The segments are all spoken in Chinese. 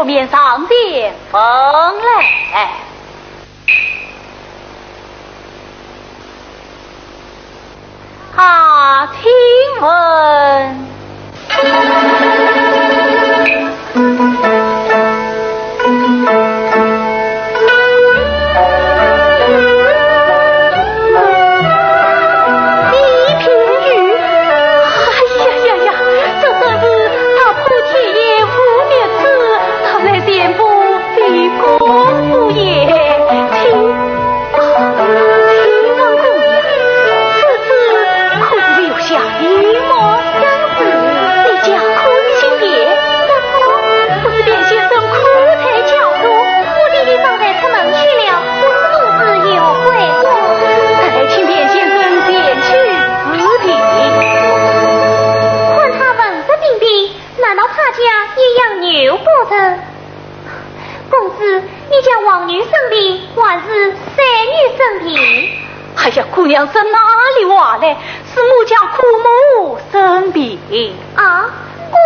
不免上殿封来。听闻。姑娘是哪里话来？是我家姑母生病啊！姑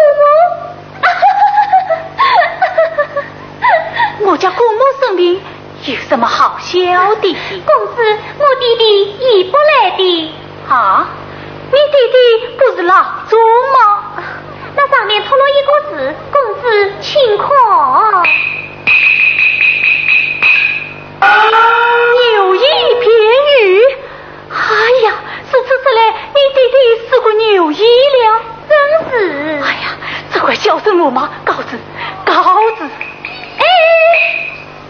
母，我家姑母生病有什么好消的？公子，我弟弟已不来的。啊？你弟弟不是老祖吗？那上面托了一个字，公子请况。有意偏语。哎呀，是来，你弟弟是个牛医了，真是！哎呀，这块小生母嘛，告辞。哎，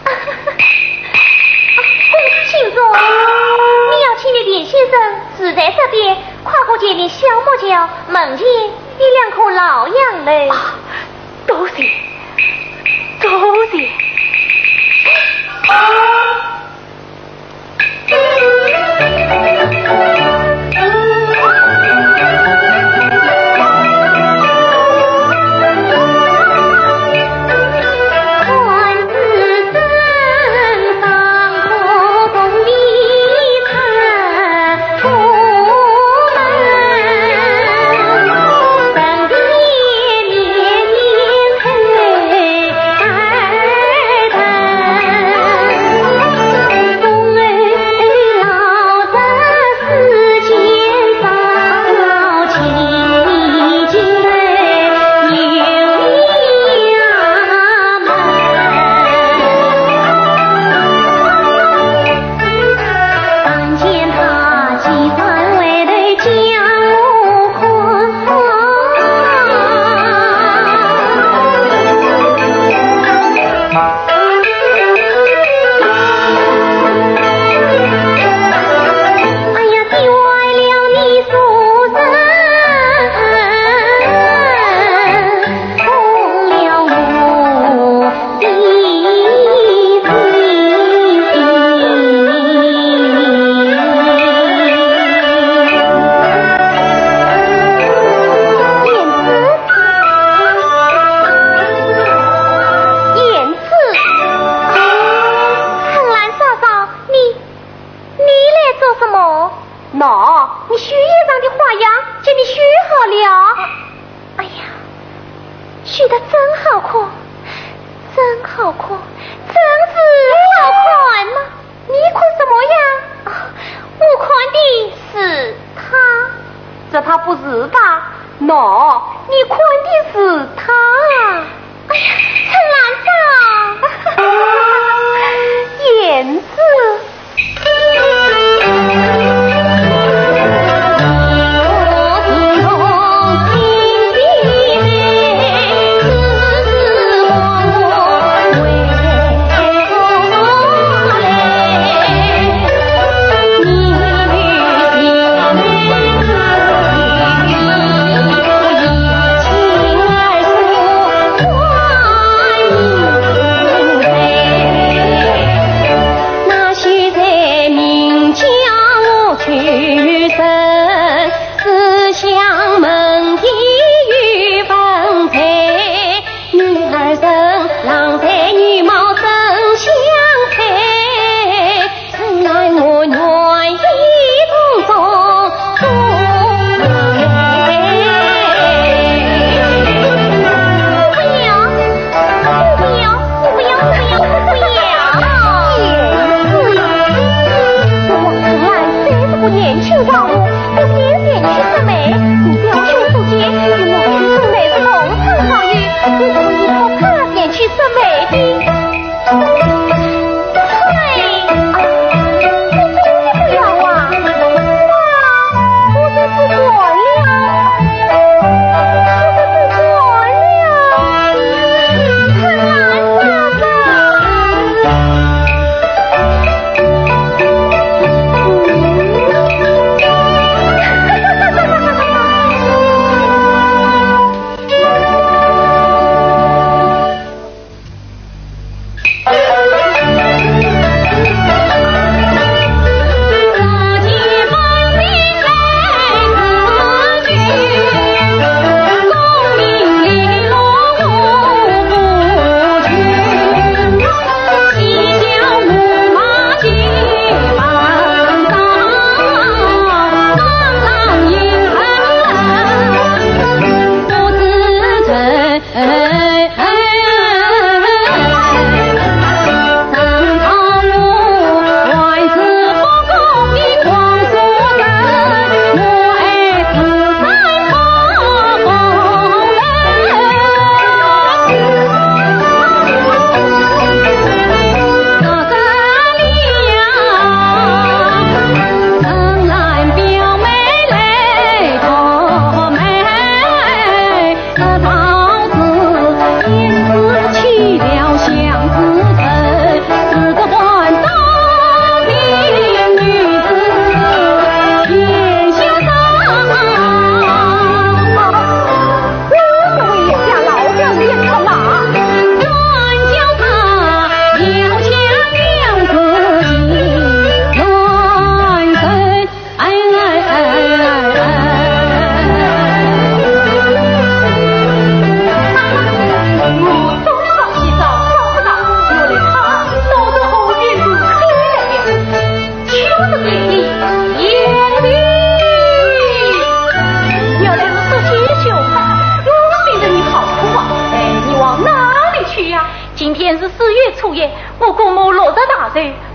公子请坐。你要请的田先生只在这边，跨过街的小木桥门前有2棵老杨嘞。多谢。里得真好看，真好看，真是好看吗？你看什么呀？我看的是他。这他不是吧？喏，你看的是他。哎呀，陈兰嫂，燕子。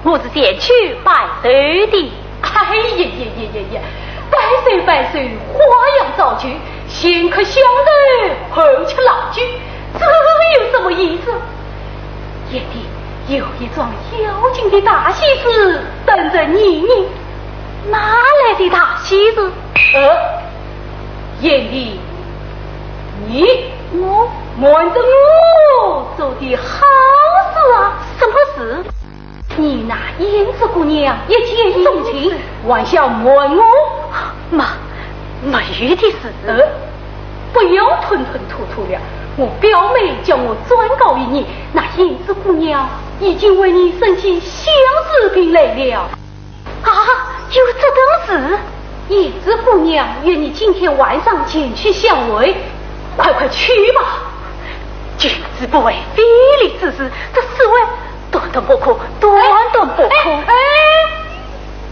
我是前去拜寿的。哎呀呀呀呀！拜寿，花样造句，先可小人，后吃老句，这有什么意思？眼里有一桩要紧的大喜事等着你，哪来的大喜事？眼里我瞒着我做的好事啊！什么事？你那胭脂姑娘一见钟情，还想问我？没有的事。不要吞吞吐吐了。我表妹叫我转告于你，那胭脂姑娘已经为你申请相思聘来了。啊，有这等事？胭脂姑娘约你今天晚上前去相会，快去吧！君子不为非礼之事，这四位短不可。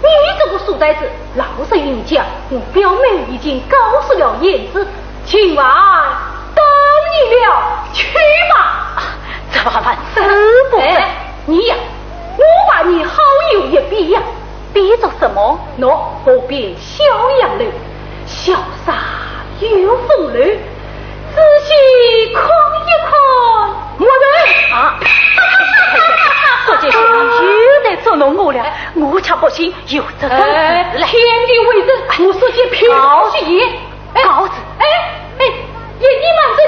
你这个书呆子，老实与你讲，我表妹已经告诉了胭脂，今晚等你了，去吧。这麻烦是不是？你呀，我把你好友也逼呀，逼着什么？喏，我变小杨了，潇洒有风流，仔细看一看，没人啊！这件事又得捉弄我了，我才不信有这种事来。天地为证，我说些平虚言。高子，也你满证。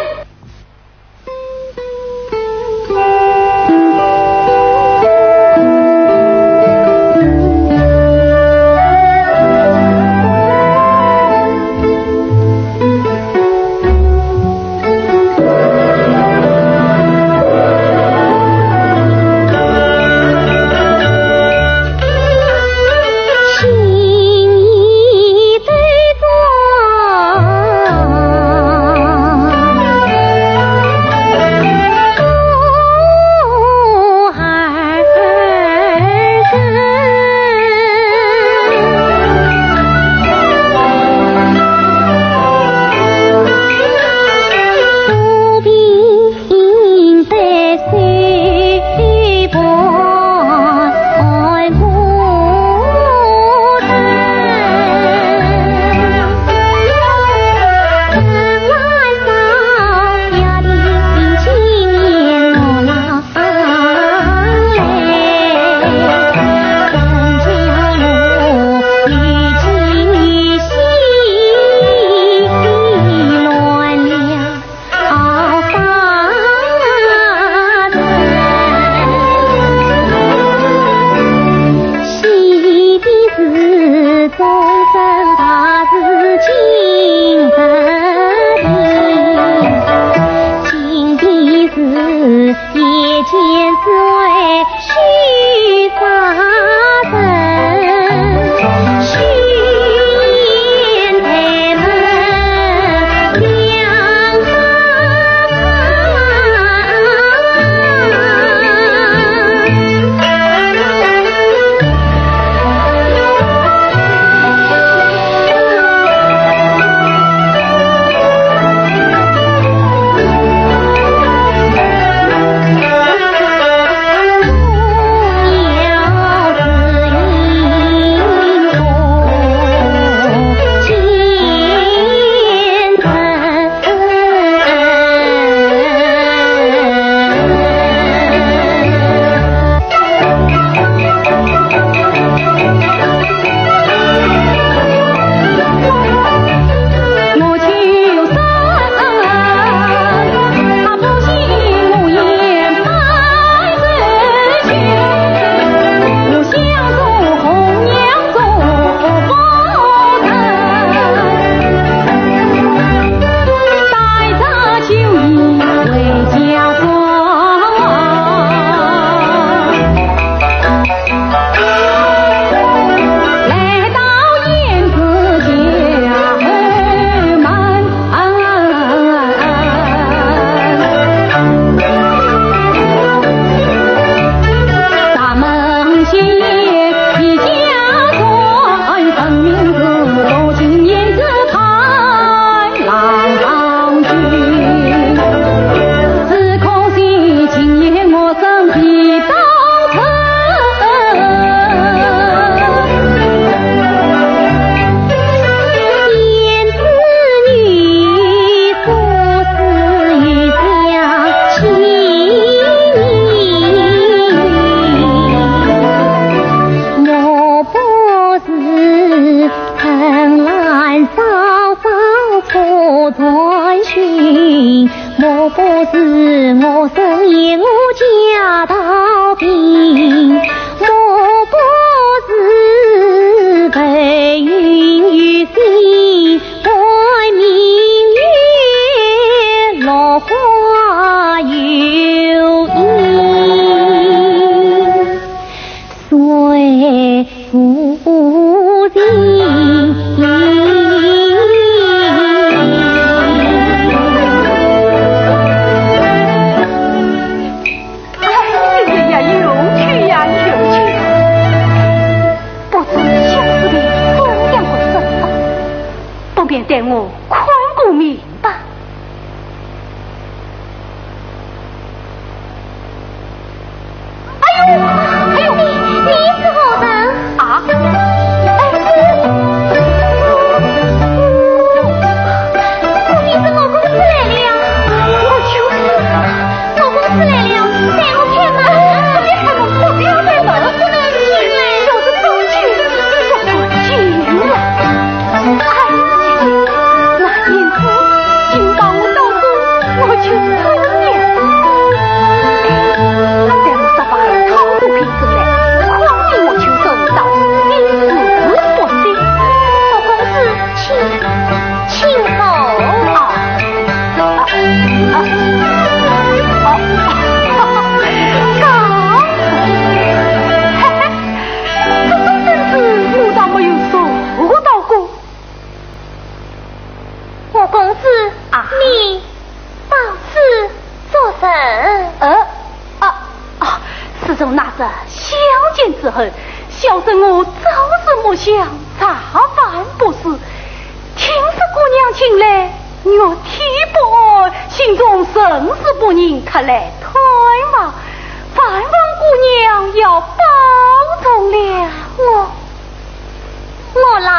哎呀，有趣呀，有趣。相见之恨，小生我早日莫想茶饭不思。听是姑娘请来，若体不爱，心中甚是不宁，他来退嘛。盼望姑娘要保重了。我老。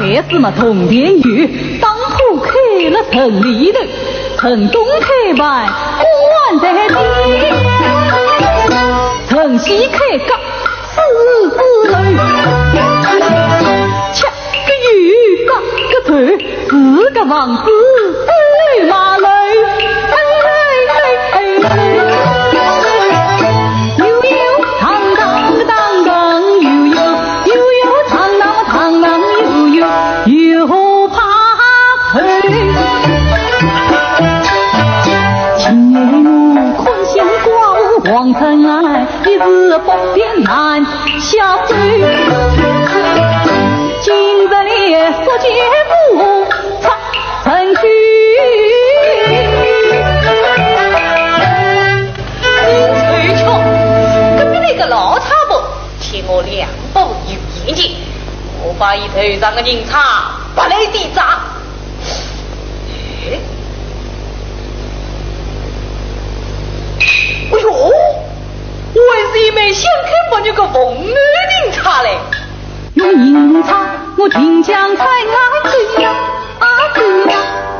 才子嘛同田玉，当铺开了城里头，城东开办官在地，城西开岗四字楼，七个玉岗个头，四个房子对马楼。王尘埃一日不变难下坠，今日烈所见不成虚。翠秋，隔壁那个老茶婆请我两步有言见，我把一头上的人茶把来地砸。哎呦，我还是一枚想开把那个凤儿宁茶嘞。用宁茶，我听江菜啊对呀啊对呀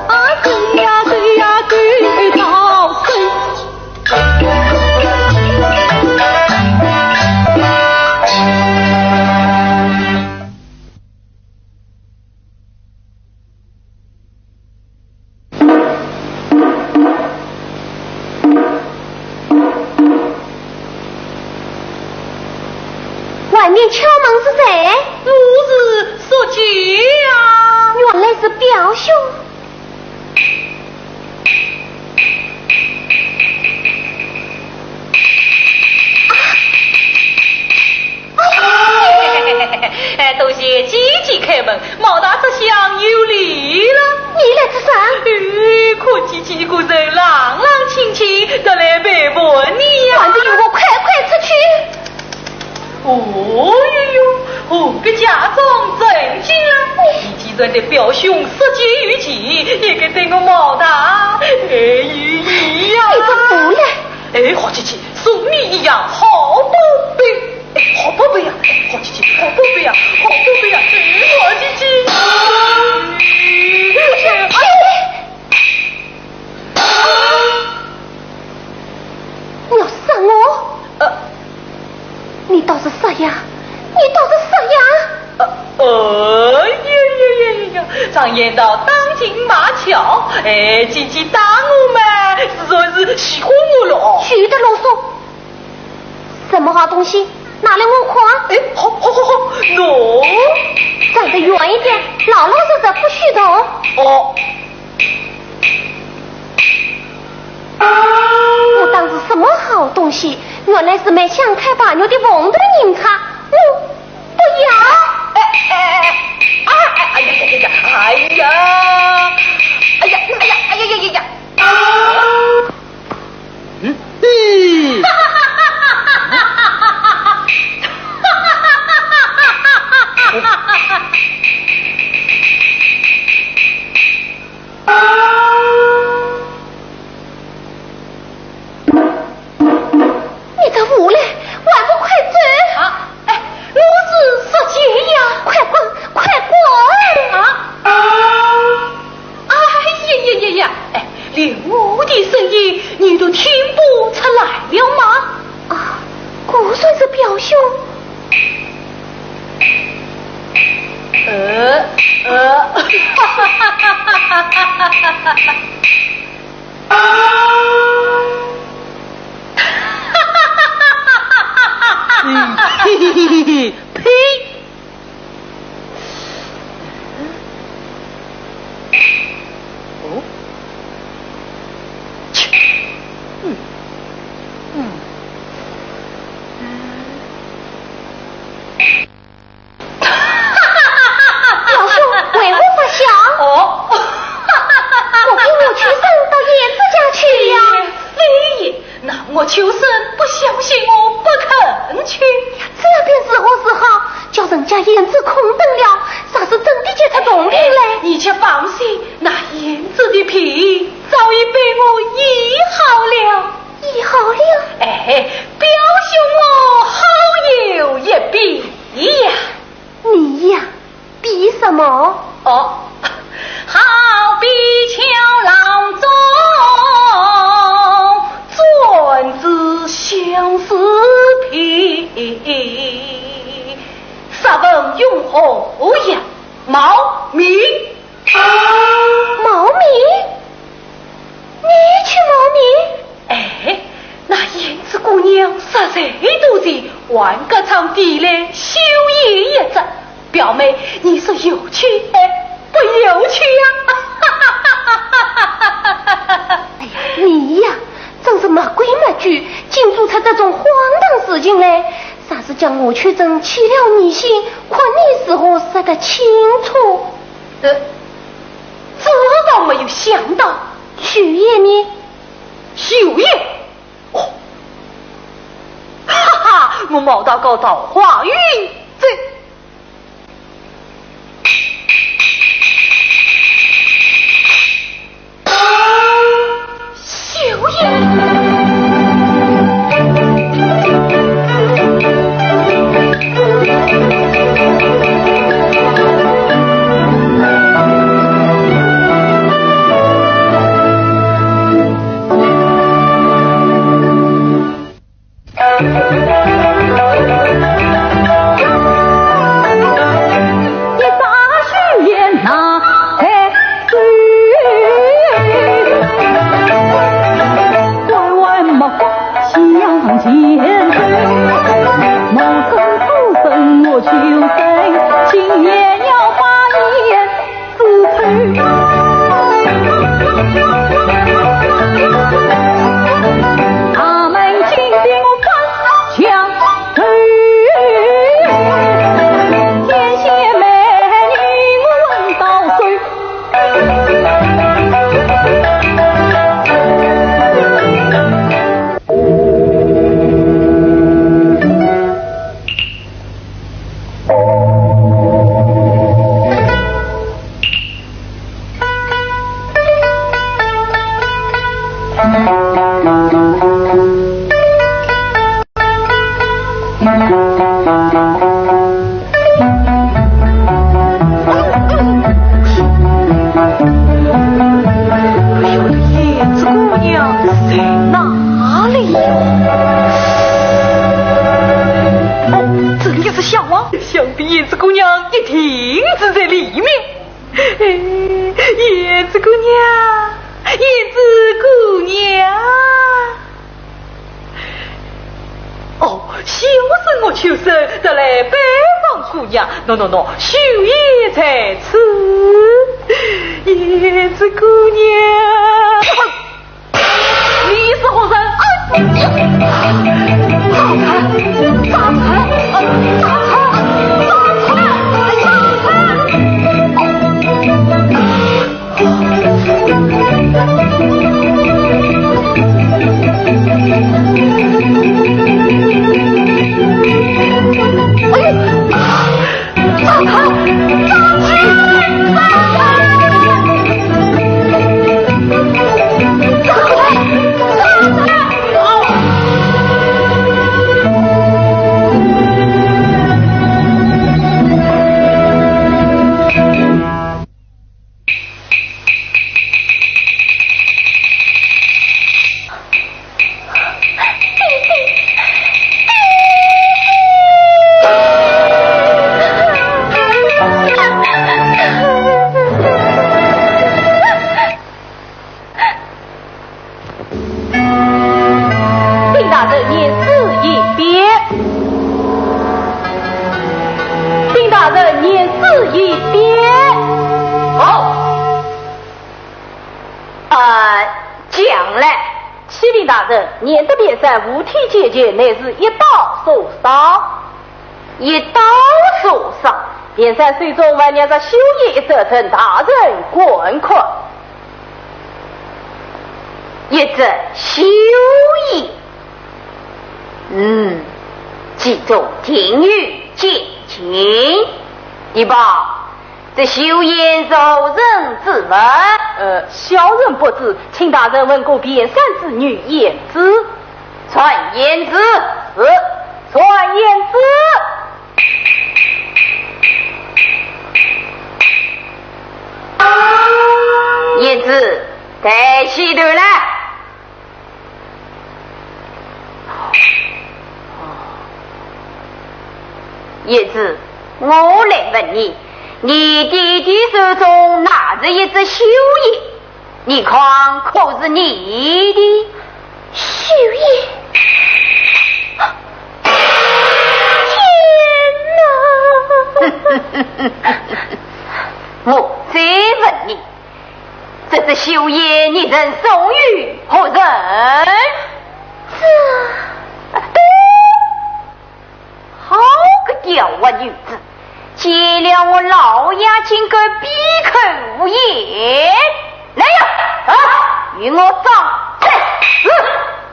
啊对呀对呀对到手。多谢积极开门，毛大这厢有礼了。你来做啥？可积极个人朗朗清清的来陪伴你呀。还不由我快快出去。哦哟哟，个家中正经啊！你既然的表兄失节于己，也该对我毛大予以呀。你个不来。好积极，送你一样好宝贝。好宝贝呀，好姐姐，好宝贝呀，好宝贝呀，好姐姐。你要杀我？你倒是杀呀！你倒是杀呀！呀！常言道，当今马巧，姐姐打我们，是说是喜欢我了。许的啰嗦，什么好东西？拿来我夸。好，喏，站得远一点，老老实实不许动。哦。我当是什么好东西？原来是卖香开把牛的翁的银卡，我不要。你这无赖，还不快走！我是失节呀！快滚，快滚！呀！连我的声音你都听不出来了吗？果算是表兄。呸！表兄为我发笑。我给我去生到燕子家去呀。非也，那我求生不相信我不肯去。这便是好是好，叫人家燕子空等了，啥是真的叫他动品嘞？你且放心，那燕子的皮早已被我医好了。医好了？表兄我好有一比呀。你呀，比什么？好比桥郎中，转子相思皮，杀问永侯呀，毛米。毛米？你去毛米？那燕子姑娘实在多情，换个场地来修业一阵。表妹，你说有趣不有趣呀？哎呀，你呀，真是没规没矩，竟做出这种荒唐事情来。啥是将我去争起了你心，可你是否说得清楚？这倒没有想到。许爷呢？修业？我毛大高桃花运这。修业。喏，秀叶在此，叶子姑娘，你是何人？念的边上五体结节，乃是一刀所伤，一刀所伤。边上水中还捏着修叶一折成大人滚困，一则修叶，记住听语见情。第八，这修言受人之问，小人不知，请大人问过边山之女言之。传言之，传言之。言之在西头来。言之，我来问你。你弟弟手中拿着一只绣叶，你看可是你的绣叶？天哪！我再问你，这只绣叶你曾送与何人？这好个刁顽女子！借了我老爷亲个闭口无言，来呀，与我上阵！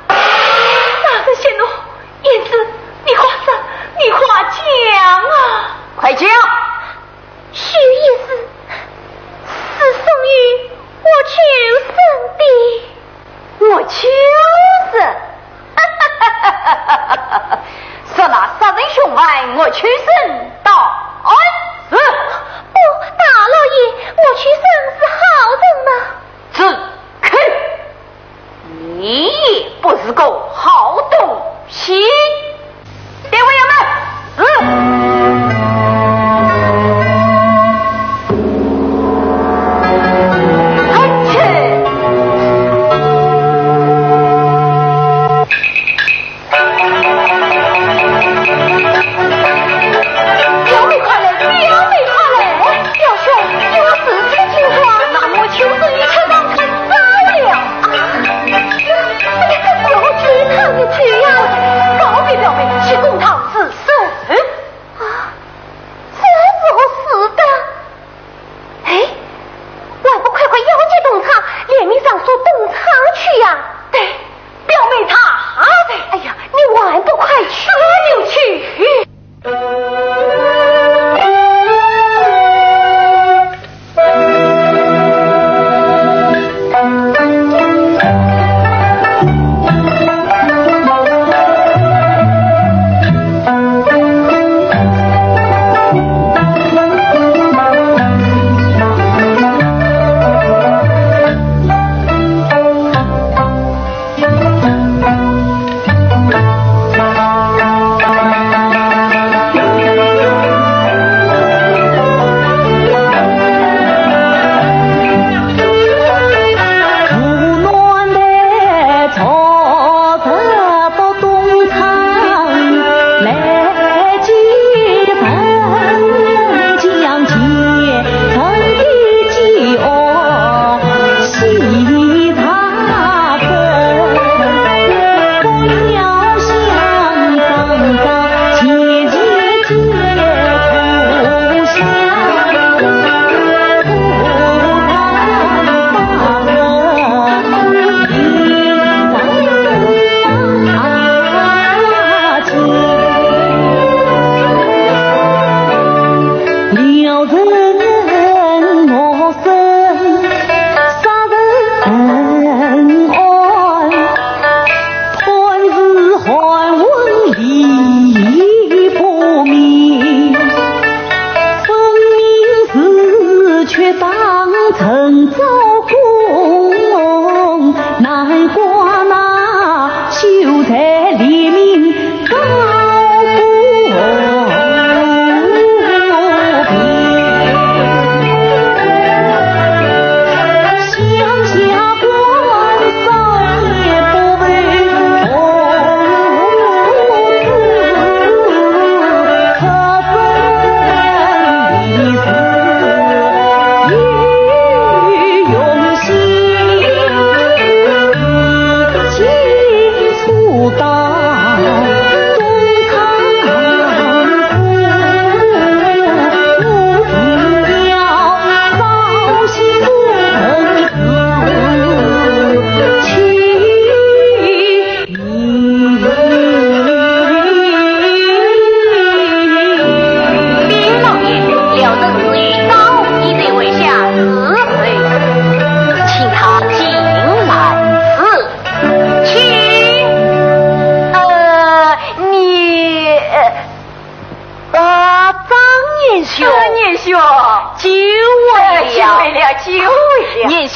大人息怒，燕子，你话讲啊！快讲！绣叶是送于我求生的，我求生！说那杀人凶案，我求生到。不，大老爷，我去生是好人嘛。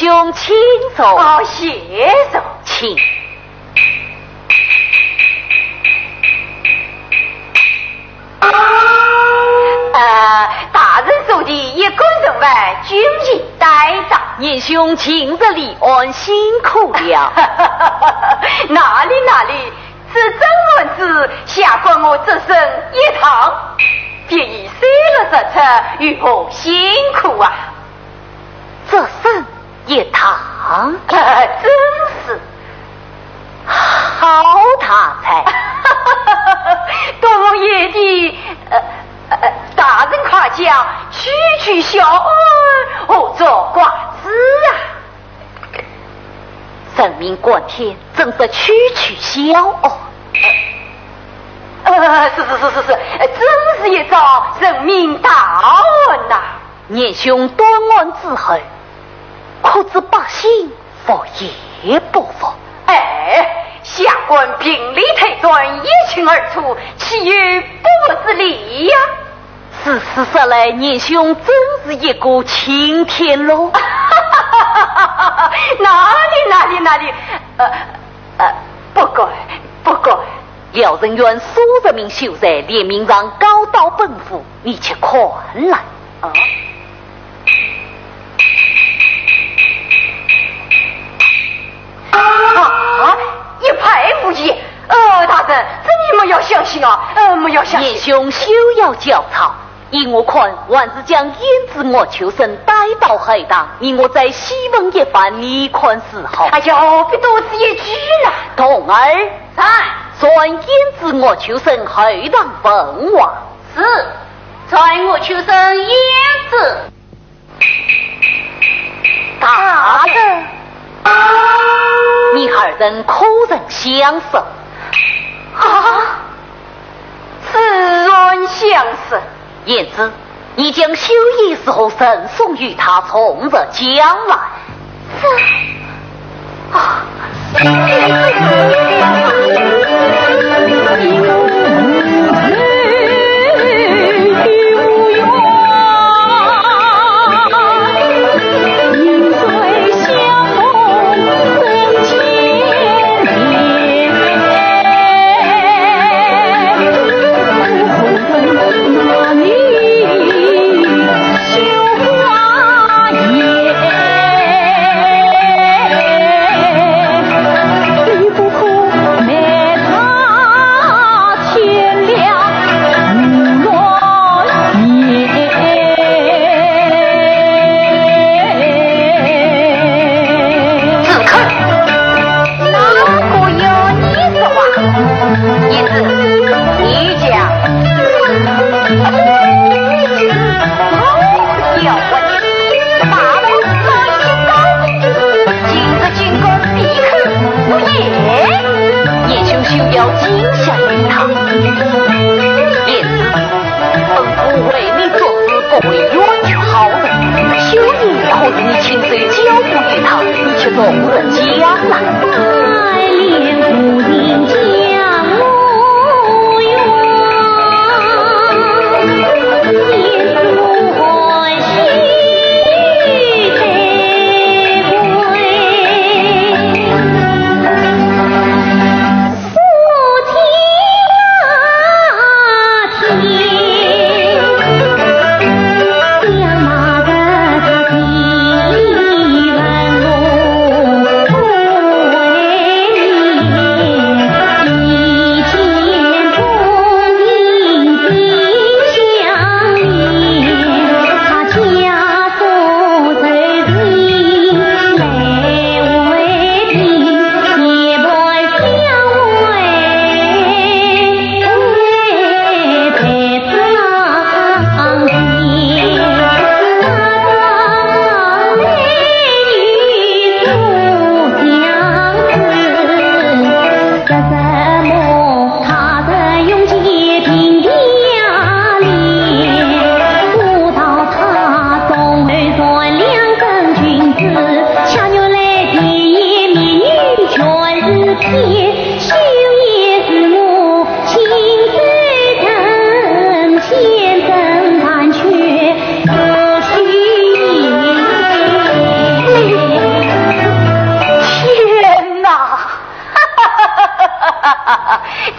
兄请坐。哦，谢受，请。大人受的也公人外，君应待到。年兄今日里安辛苦了。哪里，此真文字下官我这身一趟，便已塞了这车，如何辛苦啊？这身一趟，真是好大才。多蒙爷的大人夸奖，区小儿，何作寡子啊？人命关天，真是区小儿。是，真是一桩人命大恩呐！年兄端案之后，可知百姓服也不服？下官凭理推断，一清二楚，岂有不是理呀？事实上来，年兄真是一个晴天喽！哪里？不该。廖人员数十名秀才联名上高刀奔赴，你且看来。一派不义！大人，这你们要相信啊！没要相信。年兄休要教操，依我看，还是将胭脂我秋生带到黑堂，你我再细问一番，你看是好。哎呀，别多此一举了。童儿，传胭脂我秋生黑堂问话。是，传我秋生胭脂。大人，你二人可曾相识？自然相识。言之，你将修业时候赠送于他，从日将来。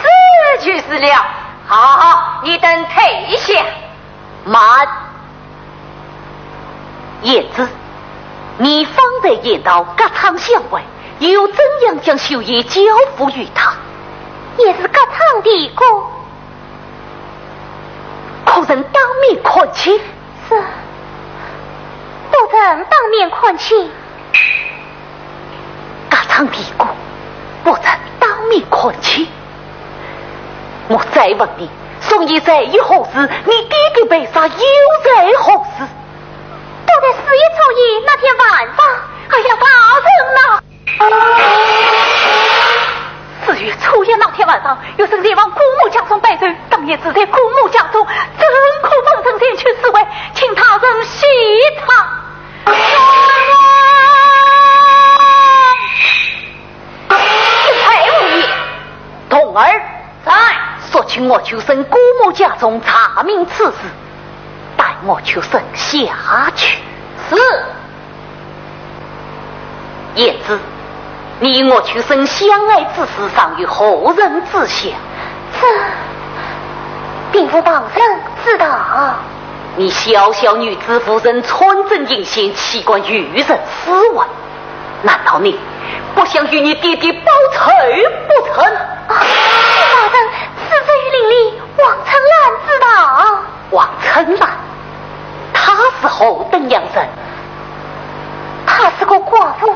这就是了。好，你等退下。慢，燕子，你方才言道隔场相会，又怎样将秀叶交付于他？也是隔场的歌，可曾当面看清？是，不曾当面看清。隔场的歌，不曾当面看清。我再问你，宋义在以何事？你弟弟被杀又在何事？都在4月初1那天晚上。哎呀，大人呐！4月初1那天晚上，有人前往姑母家中拜寿，当夜只在姑母家中，真苦风尘前去侍卫，请他人洗他。太无言，童儿在，索取我求生姑母家中查明此事，带我求生下去。是。燕子，你我求生相爱之事尚与后人知晓。这并不旁人知道。你小小女子夫人穿针引线，岂管愚人思问？难道你不想与你弟弟报仇不成？大人，此事与邻里王成兰知道。王成兰，他是何等样人？他是个寡妇。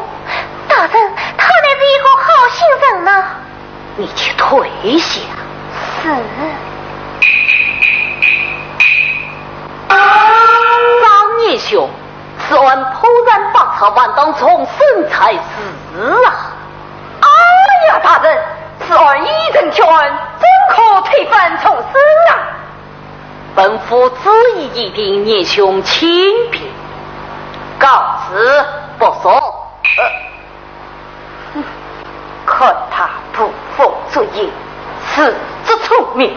大人，他乃是一个好心人呢。你去退下。是。张念兄，此案突然把查万当重审才是啊！哎呀，大人，此案已成确案，怎可推翻重审啊？本府旨意已定，念兄请便。告辞不说。看他不负罪业，此之聪明。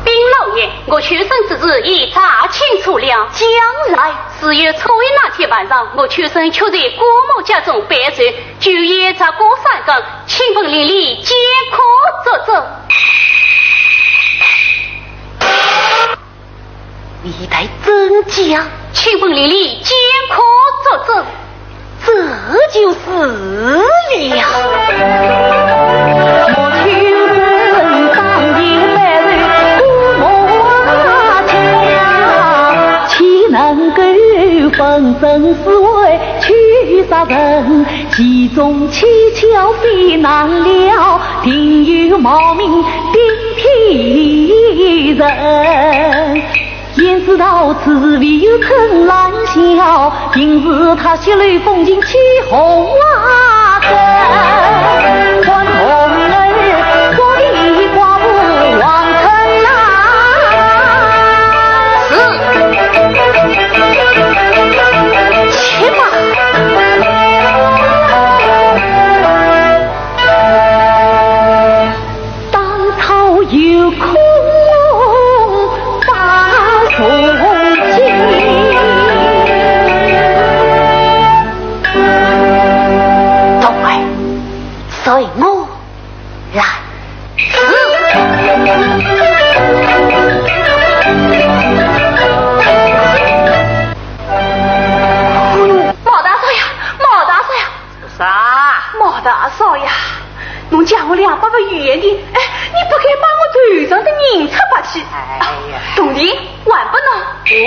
禀老爷，我求生之事已查清楚了。将来4月初1那天晚上，我求生却在郭某家中拜寿，就夜查过山岗，亲朋邻里皆可作证。你待真假？亲朋邻里皆可作证。这就是了。我求生当夜拜寿，姑母家，岂能够奉正思维去杀人？其中蹊跷非难料，定有冒名顶替人。焉知道此位有陈兰笑，平日他血泪风景起红瓦灯，还童儿所以寡妇王成兰。去吧。当朝有空随我来。毛大少爷，毛大少爷，啥？毛大少爷，侬讲我200个语言的，哎，你不该把我头上的人插拔去。哎呀，兄弟，还不能？哦。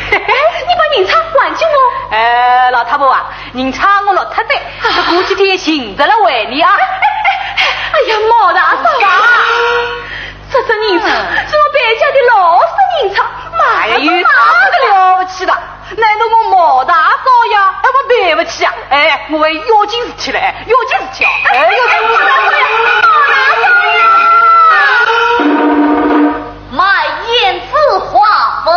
你把人差还给我。老太婆啊，人差我落太太，这过几天寻着了还你啊。哎呀，毛大少爷，这人差是我别家的老实人差，哎呀，有啥子了不起的？难道我毛大少爷还不赔不起啊？哎，我为要紧事体嘞，要紧事体啊！哎呀，毛大少爷，卖燕子花粉。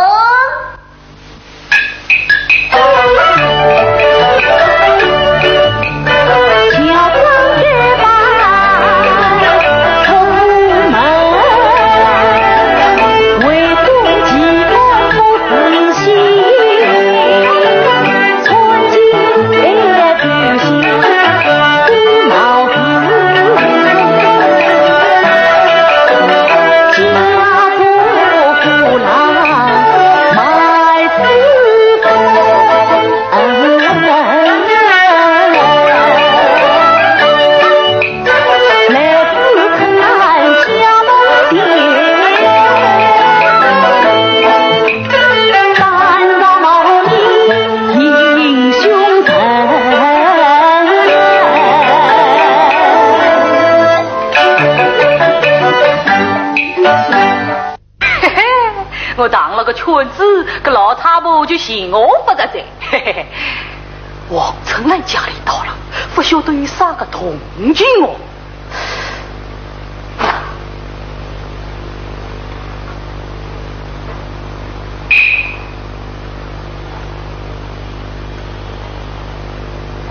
个圈子，个老差婆就嫌我不得噻。嘿嘿嘿，王春兰家里到了，不晓得有啥个动静哦。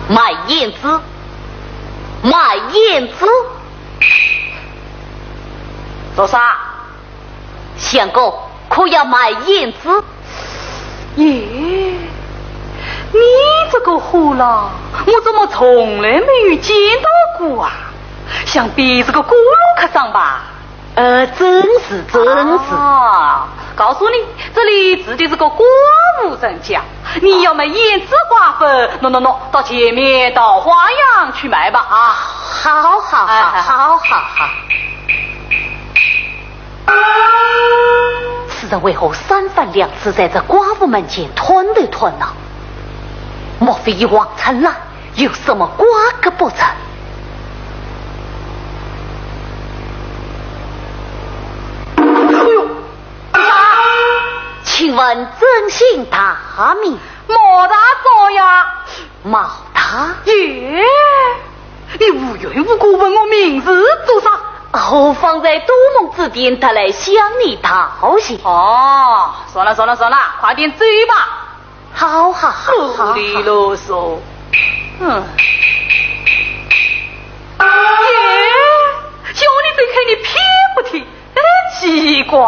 卖燕子，卖燕子，做啥？相公可要卖燕子？耶，你这个货郎，我怎么从来没有见到过啊？想必是个锅炉客上吧？真是。啊，告诉你，这里指的是个寡妇人家，你要卖胭脂花粉，喏，到前面到花样去卖吧啊！好。此人为何三番两次在这寡妇门前吞来吞呢？莫非与王灿兰有什么瓜葛不成？请问真姓大名？毛大少呀。毛大耶，你无缘无故问我名字做啥？后方在多梦之巅，他来向你道谢。哦，算了，快点追吧。好，啰里啰嗦。叫你再看你偏不听，奇怪，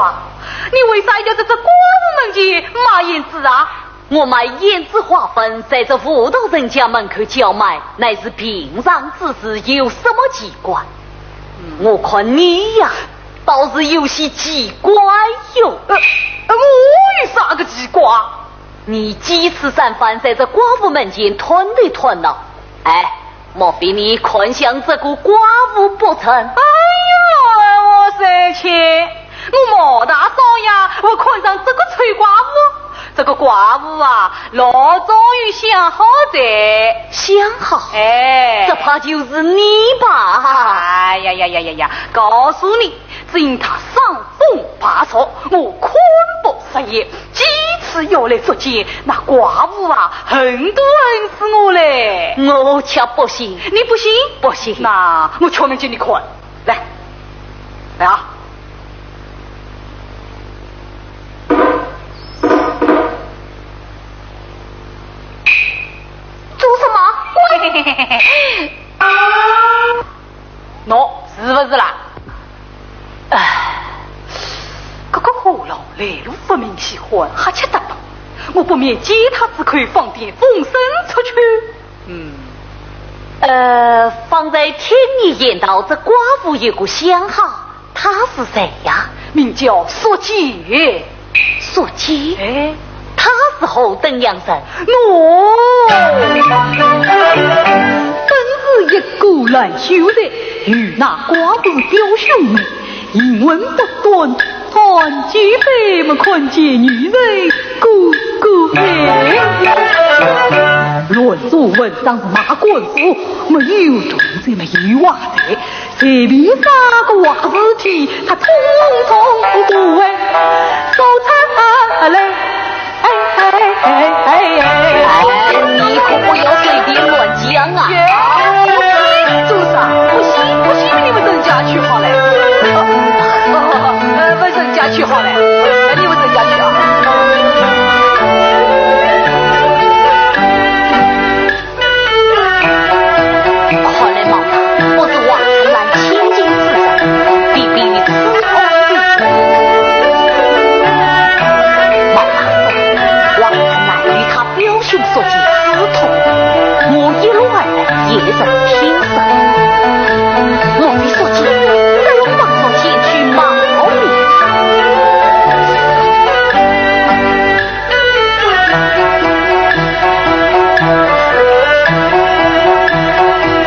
你为啥要在这寡妇门前卖胭脂啊？我卖胭脂花粉在这妇道人家门口叫卖，乃是平常之事，有什么奇怪？我看你呀，倒是有些奇怪哟。我有啥个奇怪？你几次三番在这寡妇门前吞来吞了，莫非你看向这个寡妇不成？哎呦，我生气！我毛大少呀，我看上这个崔寡妇，这个寡妇啊，老早有想好的。想好？这怕就是你吧？哎呀！告诉你，只因他伤风怕燥，我困不食言，几次要来捉奸，那寡妇啊，恨都恨死我嘞！我却不信。你不信？不信。那我敲门给你看，来啊！做什么？喏，是不是啦？这个货郎来路不明，喜欢瞎吃得饱，我不免借他之口放点风声出去。方才听你言道，这寡妇有个相好，他是谁呀？名叫索姐。索姐？他是何等样人？真是一个烂秀才，与那寡妇表兄妹，英文不断，团结辈们看见女人个爱。论作文章是马官府，没有同志们有话在，随便啥个话事体，他匆匆不问，手擦来。你可不要随便乱讲啊！做啥？不信你们人家去好了。问人家去好了，你们人家去啊。看来毛大不是王春兰千金之人，必必此案必决。毛大说，王春兰与他表兄所见私通，我一路而来也人听说。莫非所见真放所前去冒名？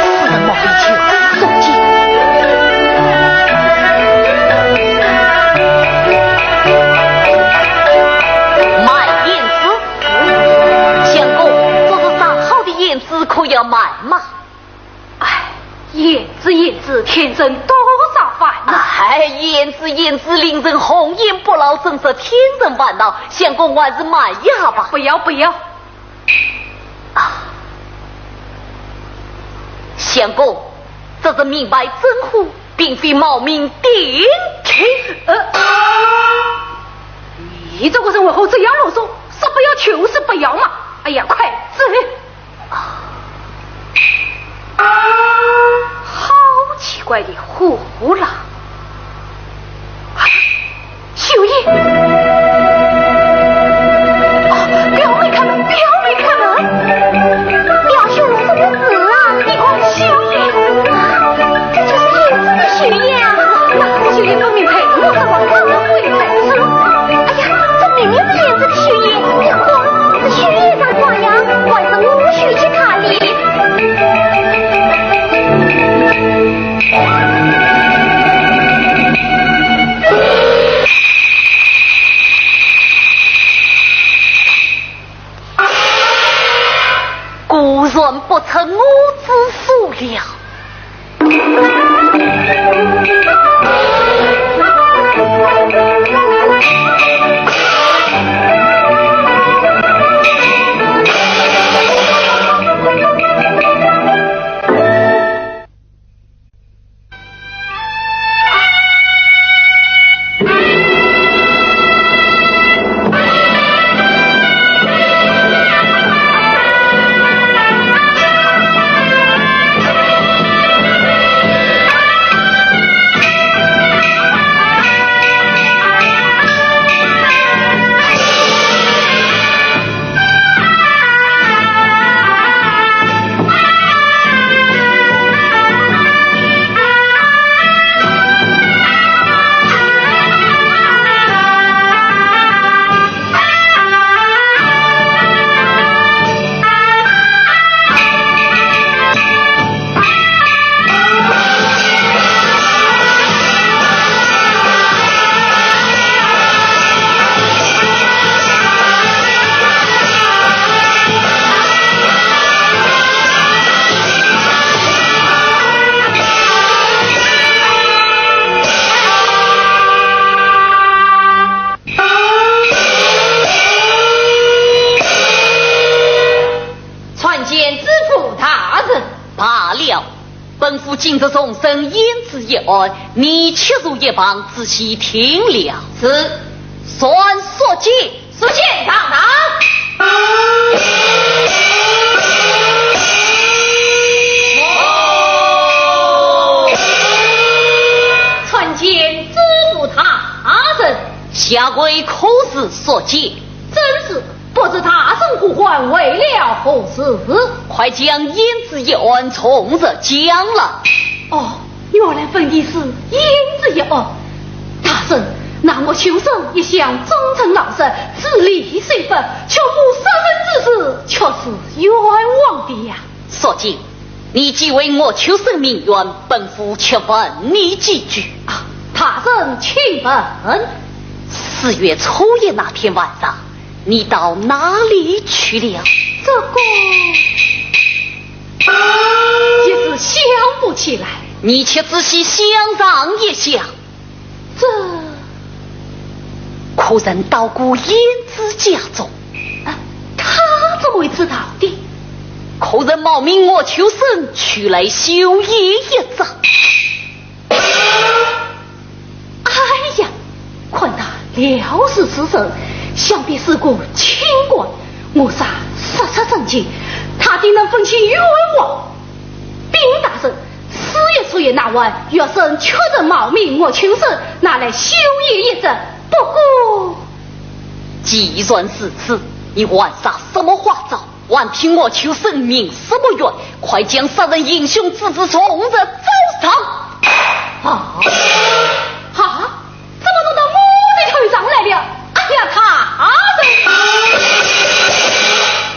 此人莫非就是所见？卖胭脂？相公，这是上好的胭脂，可要卖吗？胭脂，天生多少烦哎，言之令人红颜不老，真是天人烦恼。相公还是慢呀吧。不要。相公，这是明白真乎，并非冒名顶替。你这个人为何这样啰嗦？说不要就是不要嘛！哎呀，快走！好奇怪的胡了！秀英，表妹开门！表兄什么事啊？你看秀英，这就是燕子的血液啊！那秀英分明配我这王子的会配什么？哎呀，这明明是燕子的血液，你看这血液上挂呀，还是我去看的。孤人不成我之所料。本府今日重申言之一案，你切入一旁，仔细听了。是，算所见，所见堂堂。传见知府大人，下回可是所见？真是不知大人呼唤为了何事？快将言之一案从日讲了。哦，原来分的是言之一案。大人，那我求生一向忠诚老实，自立虽分，却无杀人之事，却是冤枉的呀。所见，你既为我求生名冤，本府却问你几句啊。大人请问，4月初1那天晚上，你到哪里去了？这个也是想不起来。你且仔细想上一想，这可人到过燕之家中，他怎么会知道的？可人冒名我求生，取来修业一仗。哎呀，看他料事失神，想必是个清官。我杀实实正经，他定能分清冤枉。禀大人，4月初1那晚，岳生确认冒名我求生，拿来修业一阵。不过，既然是此，你玩啥什么花招？还听我求生命什么冤？快将杀人英雄之子从日走上！啊！怎么弄到我的头上来了？哎呀，大人！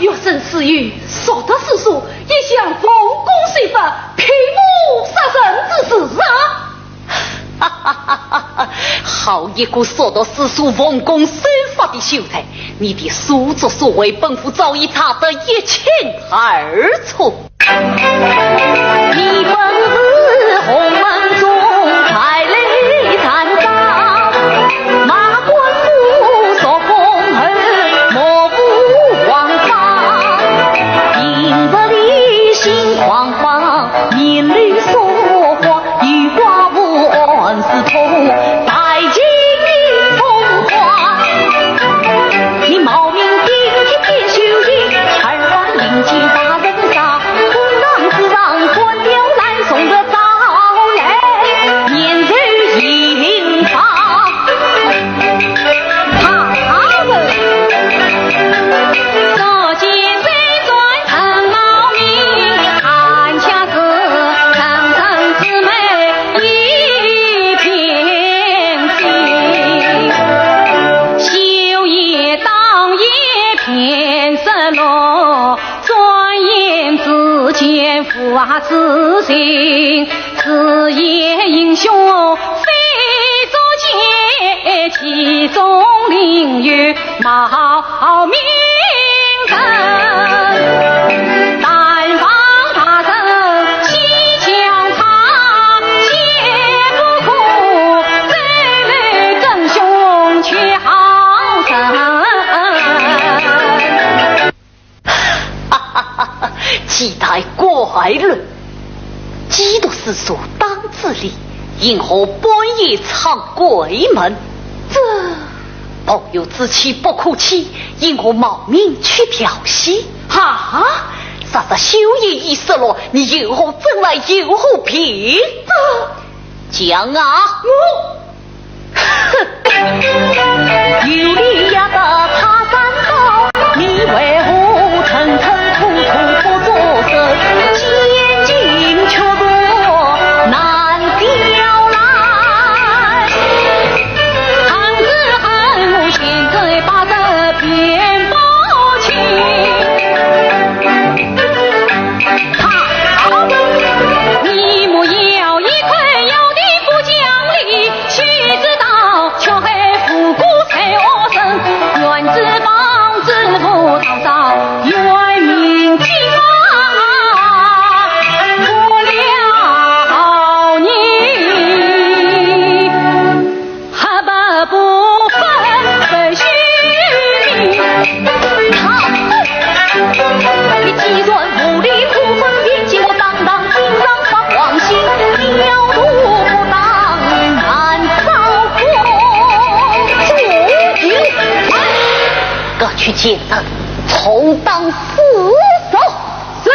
岳生私语说得是数，一向奉公随法，平无杀人之事啊！好一个说得是数、奉公随法的秀才！你的所作所为，本府早已查得一清二楚。你本是鸿门中才来话自信，此夜英雄非作剑，其中另有冒名人。但望大圣西将他，切不可再来真凶却好生。几代怪论，几多世俗当自理，因何半夜藏鬼门？这朋友之妻不可欺，因何冒名去调戏？哈！啥修业已失落，你有何证来，有何凭？讲啊！有理呀的他山高，你为何层层突突不作声？奸情却多难调来，常知恨我现在把这偏包起。你莫要一块要的不讲理，须知道却还复古才恶生，愿知帮知府当上元明经啊，我了你何不分不许你。你既然无力苦分，便见我当当金让发黄心，你要路不当难造过。各去见人，充当死守。是。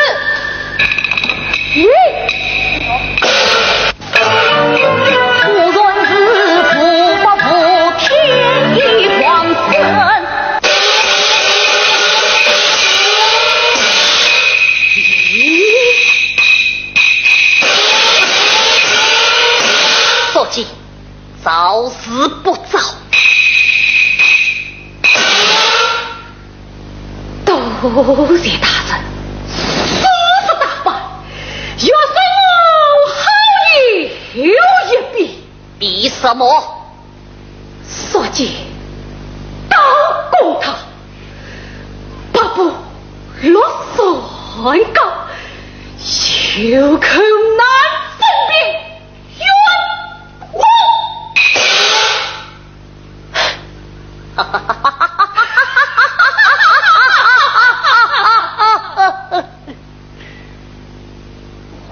无论是福不福，天意荒生。所记早死不早。多谢大人，说是大办，要是我好意有一笔，比什么？所见刀攻他，不不落山高，有口难分辨冤枉。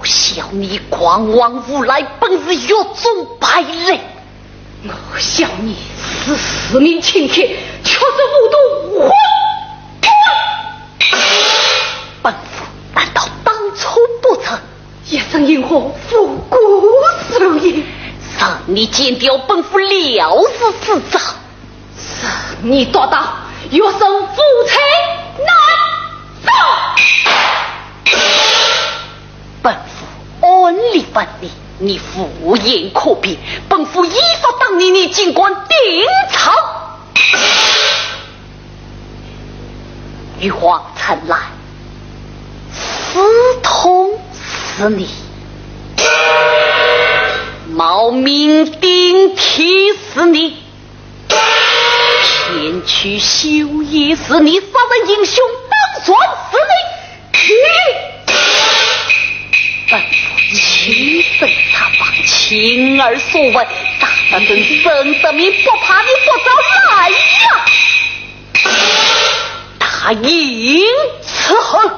我笑你狂妄无赖，本是狱中败类。我笑你是使命清铁，却是无毒混沌。本府难道当初不曾一生因何复古守业？让你见掉本府了事之责？是你夺到岳生夫妻难受。本府按理分明，你胡言可辩，本府依法当你尽管定偿。玉皇曾来，私通死你，冒名顶替死你，前去修业死你，杀人英雄当算死你。本府七分他方，亲耳所闻，大人等生的命不怕你不早来呀！他因此恨。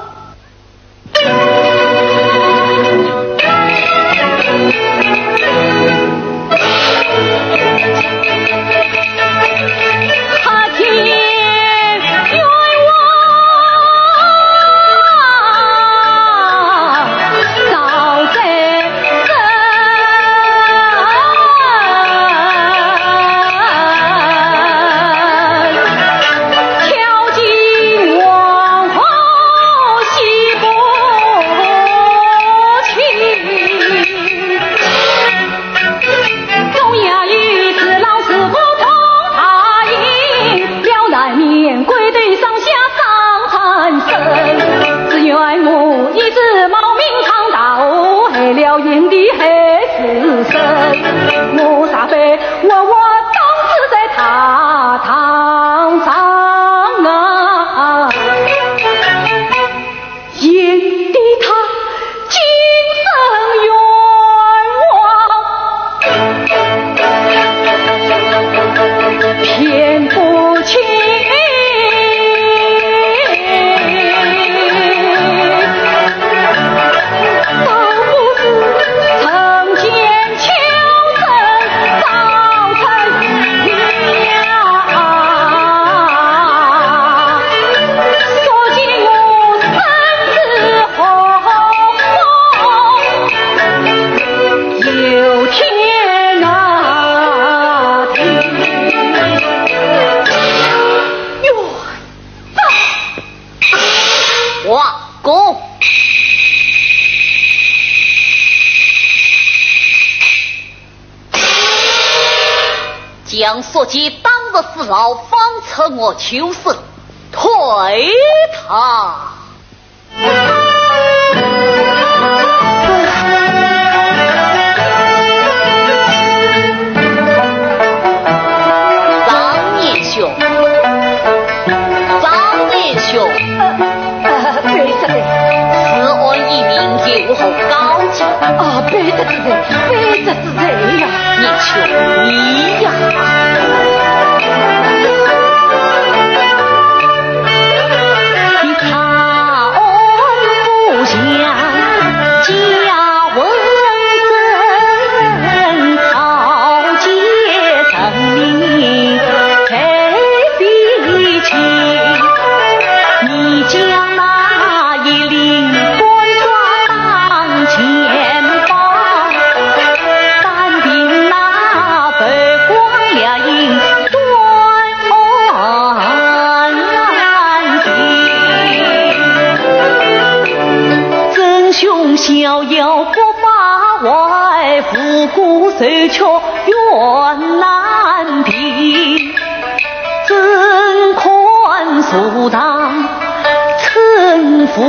挑尽王侯住！将所记当日死牢，方策我求死，退他！张年兄，此案一名有何高见？背着是谁呀？年兄，你呀！逍遥不法外，复古受却怨难平。怎宽肃当称父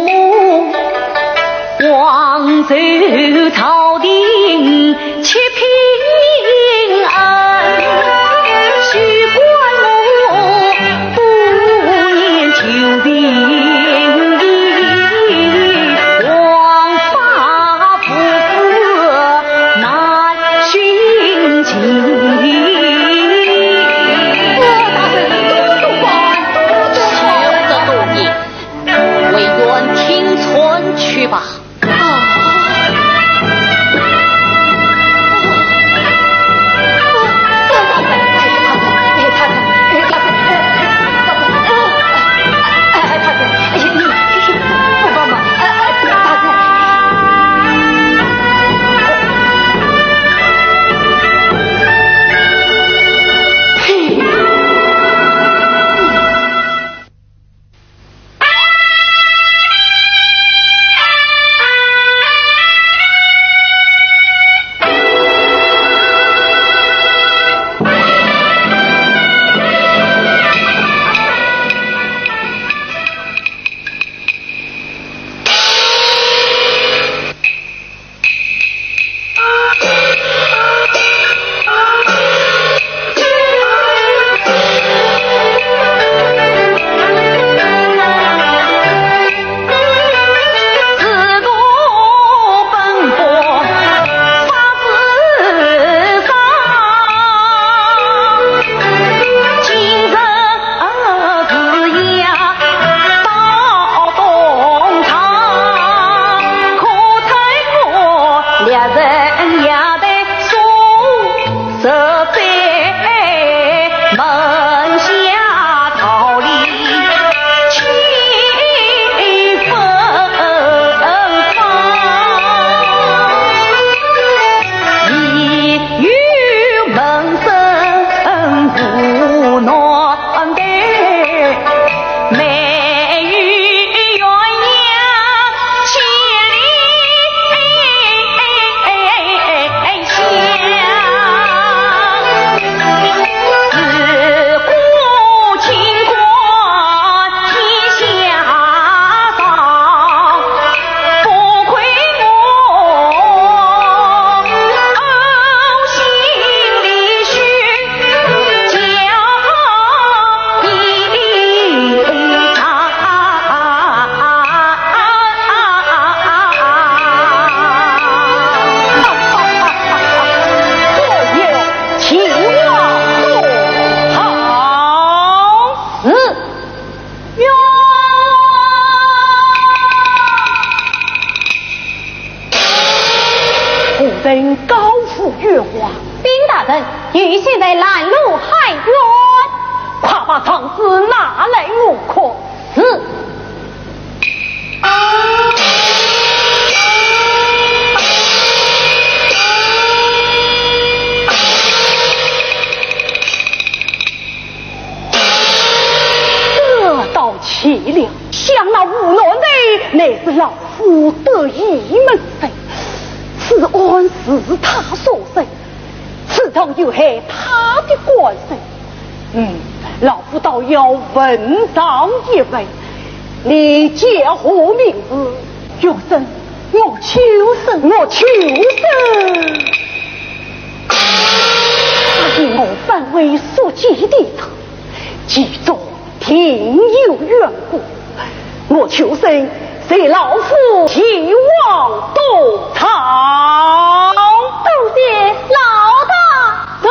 母，王走朝廷且平安。许官我不念求定。凄凉，想那无奈的是老夫得意门生，此案是他所生，此中有害他的官身。老夫倒要问上一位，你叫何名字？有生，我求生，我求生。他以我范围所及的场，其中定有缘故。我求生，随老夫前往东厂。多谢老大等。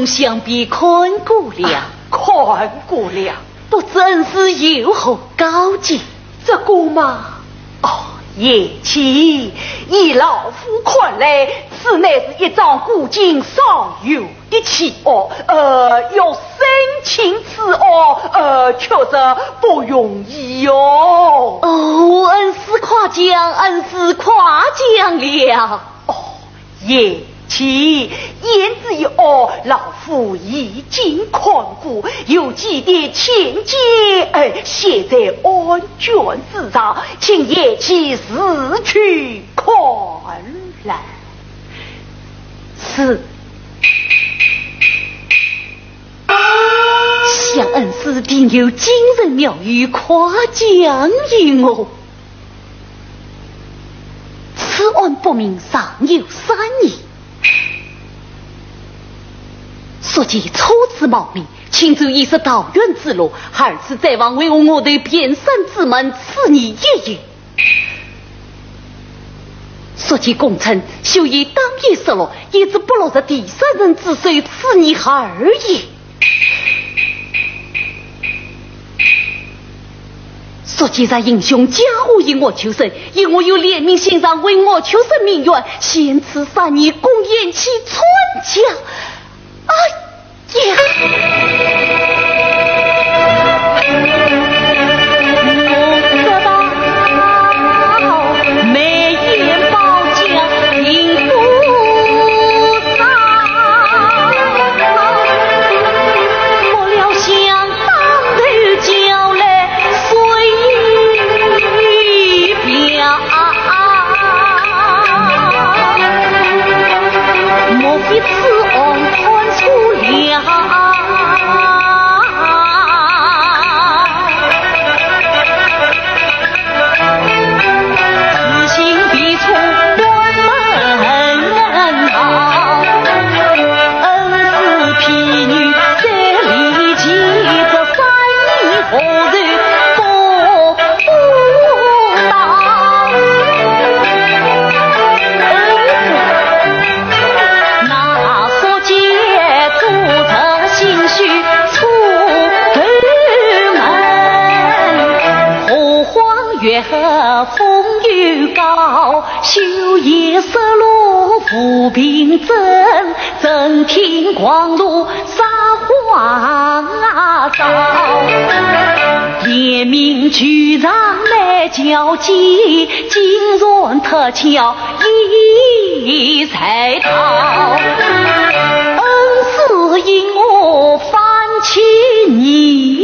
想必看过了，看过了，不知恩师有何高见？这个嘛，叶妻以老夫看来，此乃是一桩古今少有的奇案，要申请此案，确实不容易哟。恩师夸奖，恩师夸奖了。叶其言之有老夫已经看过，有几点情节写在案卷之上，请叶其自去看来。是。想恩师定有精神妙语夸奖于我。此案不明尚有3年。所见初次冒名，请走一时道远之路，二次再往为我的边山之门，此你也有。所见功臣休以当夜失落，一直不落在第3人之手，此你而已。说既然英雄家户因我求生，因我有怜悯心肠为我求生命愿，先此3年共延期春秋。哎呀！风雨高，修业失落扶贫增，正听光禄撒花招，怜悯局长来交际，金润特巧一才逃，恩师因我翻起你。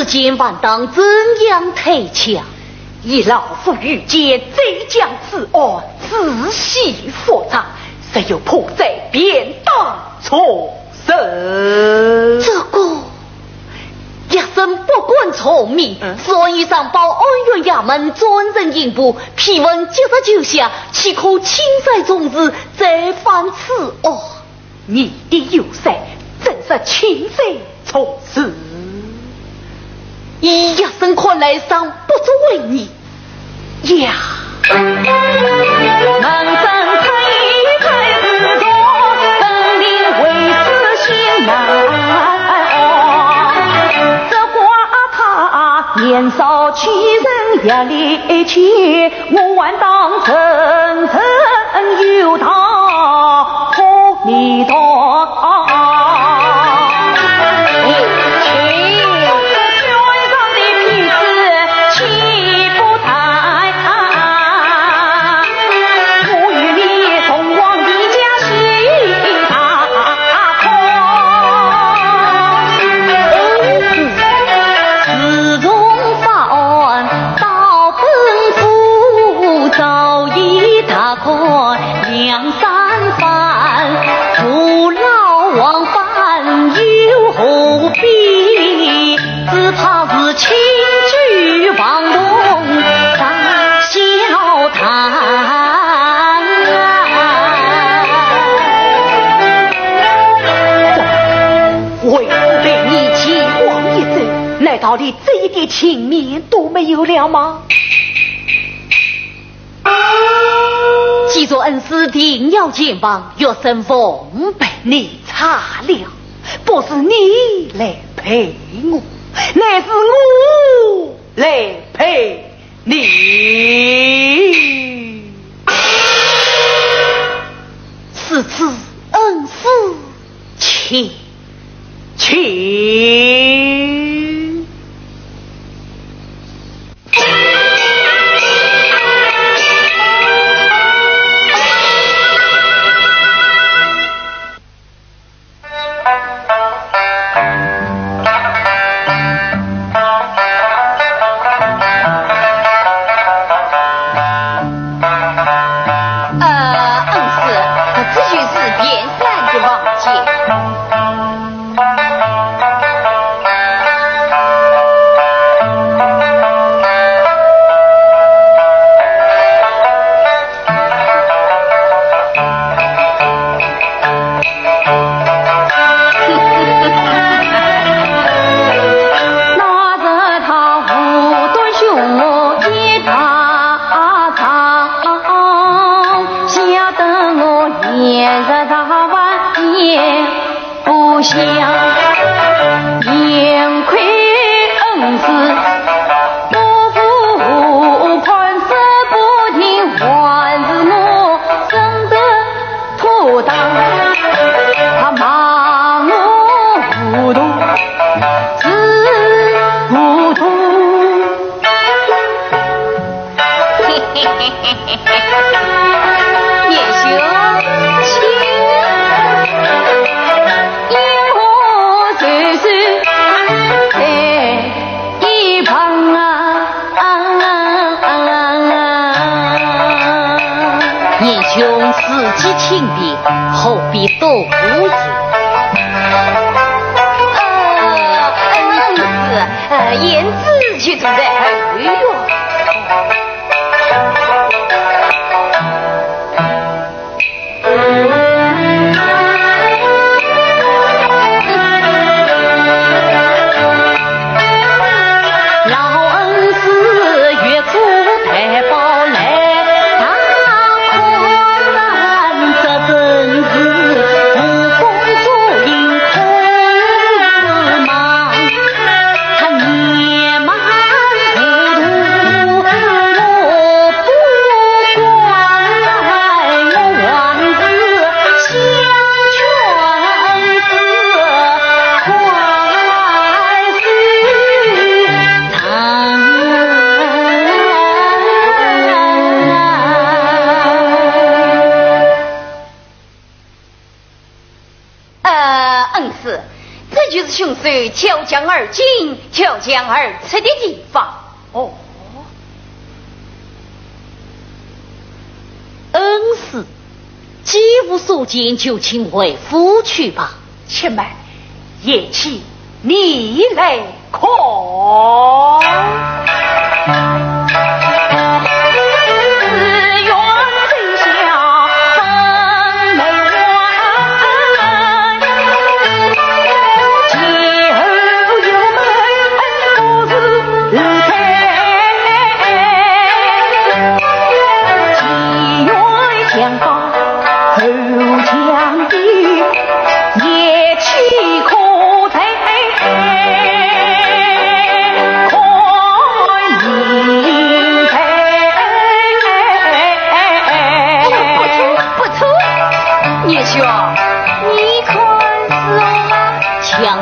今晚当怎样推敲？以老夫愚见贼将此案仔细复查，谁有破绽便当重审。这个一生不管聪明，所以上报安岳衙门专人应部，批文接着就下，岂可轻率终日再犯此案？你的有才正是轻罪从此。一生看来上不足为你呀，能真推开自作，本领为此心难这话他年少欺人也力气，我还当真真有他可你道到底这一点情面都没有了吗？既做恩师定要肩膀，若身奉被你擦了，不是你来陪我，乃是我来陪你。此次恩师请。调江而进，调江而出的地方。哦，恩师，既无所见，就请回府去吧。且慢，夜起你来看。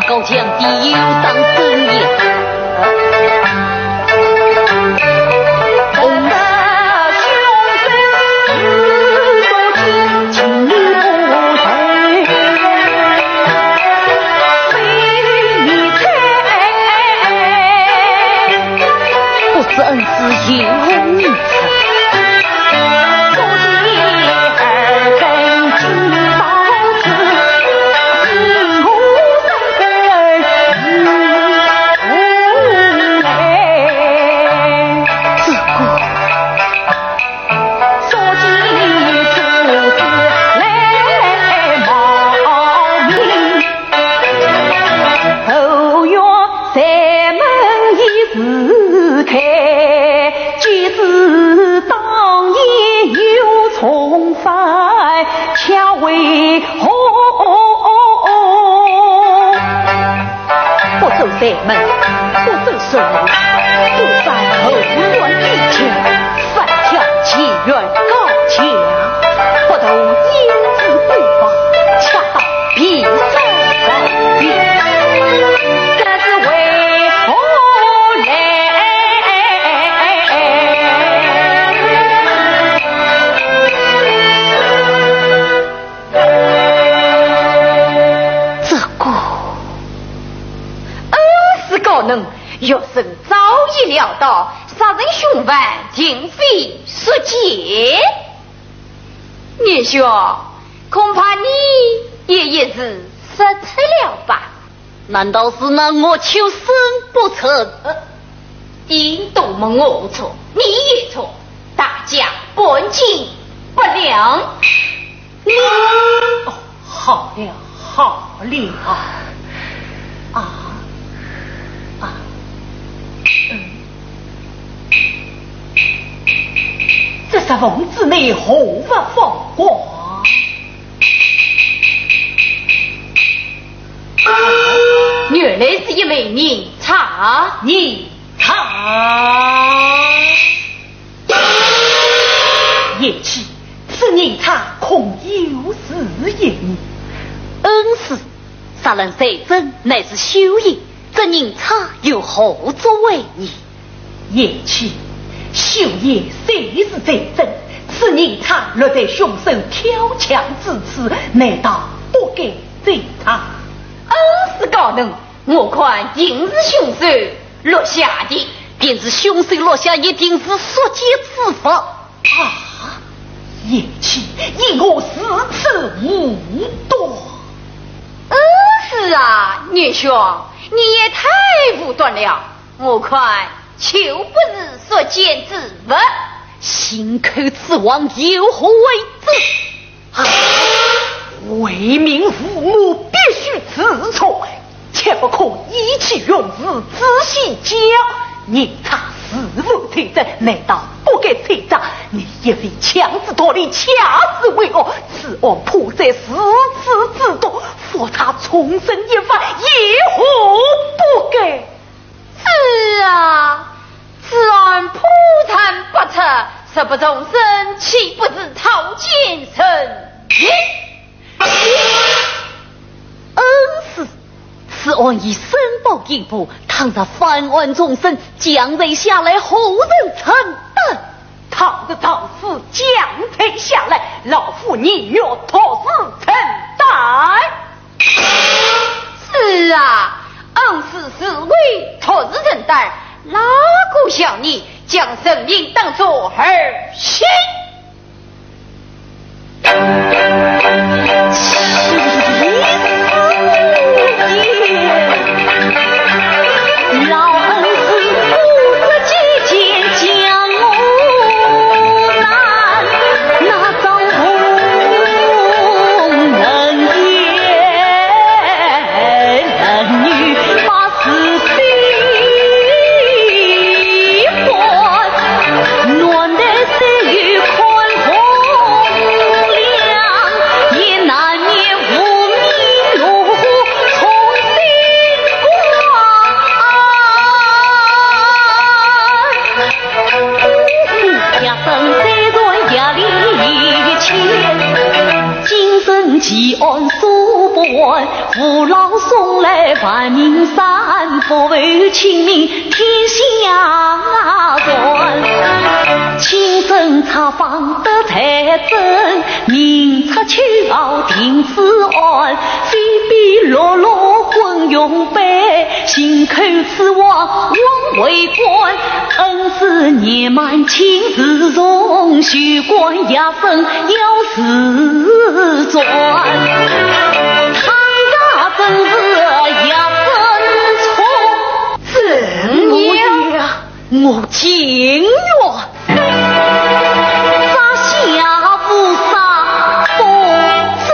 高墙地有当真也，红色胸针所听情不随，非你猜，不是恩师有你猜。恰为何不走山门？生，不在后乱之前，反向祈愿高强，不懂言辞对方，恰到必胜来定。这是为何嘞？这个是高能，若生早已料到杀人凶犯竟非所见，聂兄，恐怕你也是失策了吧？难道是拿我求生不成？因都没我错，你也错，大家本性不良。哦，好了好了这是奉旨内何法放光？原来是一枚宁茶，你看，叶气，此宁茶恐有事也。是杀人贼真乃是修业，这宁茶有何作为你？叶气，修业虽是贼真，此宁茶落在凶手挑枪之次，难道不该贼茶？是高能，我看竟是凶手落下的，便是凶手落下，一定是所见之法。叶气，以我四次无多。是啊，聂兄，你也太武断了，我看就不是所见之物，心口之王有何为之？为民父母必须自从，切不可意气用事，仔细教。你查是否推证？难道不该推证？你也非强制脱离，恰是为恶。此案迫在十次之多，佛查重生一番，也何不该？是啊，此案破绽不测，实不众生，岂不是讨见神也？是。此案已申报警部，倘若翻案众生，将罪下来，后人承担。倘若造事将罪下来，老夫宁愿托死承担。是啊，是为托死承担，哪个像你将生命当作儿戏？奇案诉不完，父老送来万民山，不为清明天下转。清正查访得财政，明察秋毫定此案，非比落落混用悲，心口此王枉为官，恩师年满亲自从，修官压身要事转。唐家真是压身错，怎样？我情愿杀下不杀不自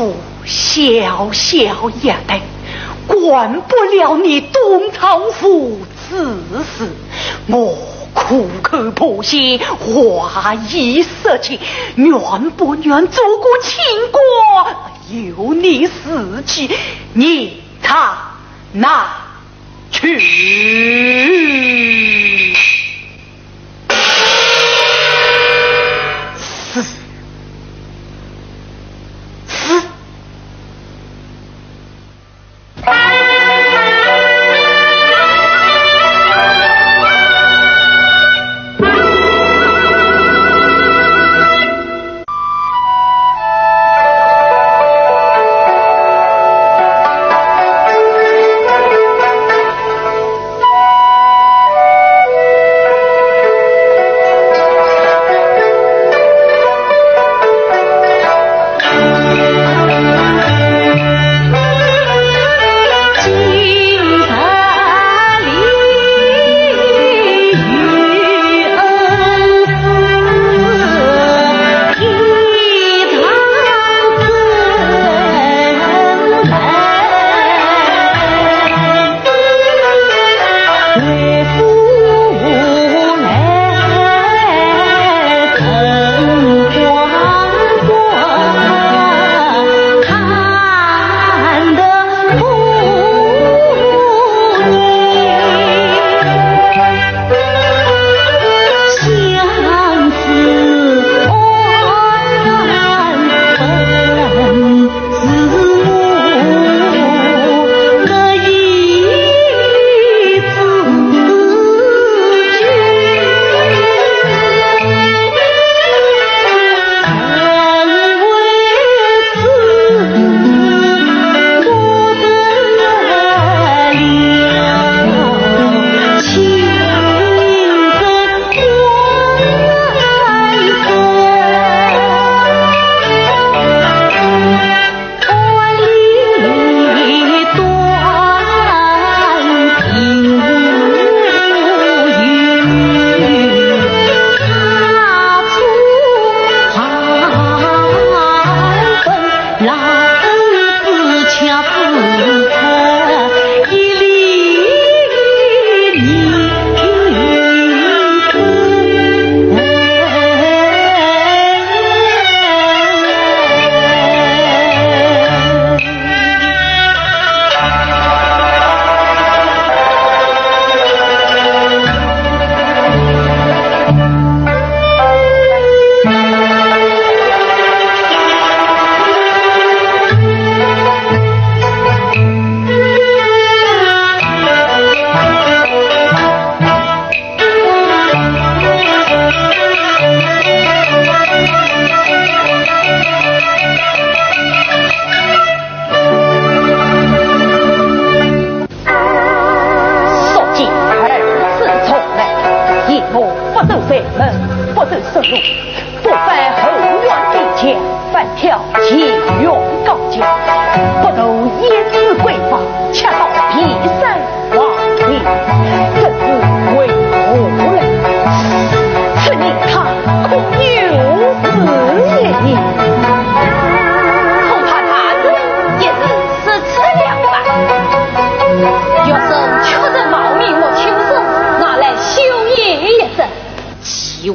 府小小一等，管不了你东厂府此事，我苦口婆心，话已说尽，愿不愿做个清官，由你自己，你他拿去。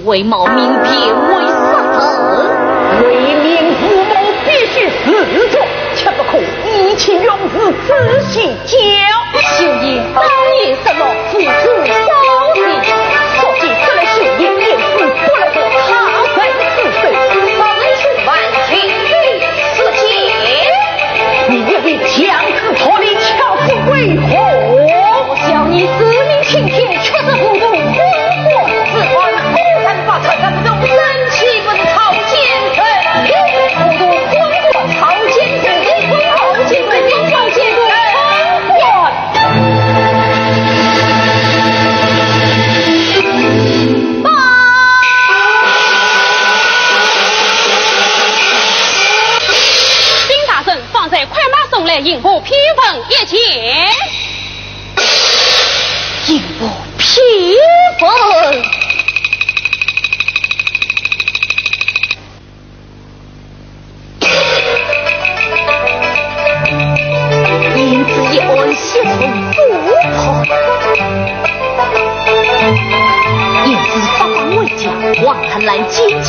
为冒名变为杀人，为民父母必须自重，切不可意气用事，自行教。秀英当夜失落，父子烧死，所见这类秀英也是不能得他人自首，让人去万千里世界。你也为强子脱离巧妇为何？我笑你自命清天，却是糊涂，昏惑自关。把传他不中，人气不是朝奸臣，糊涂昏过朝奸臣，朝奸臣，朝奸臣，金大圣方才快马送来迎我披风一前，迎我披风。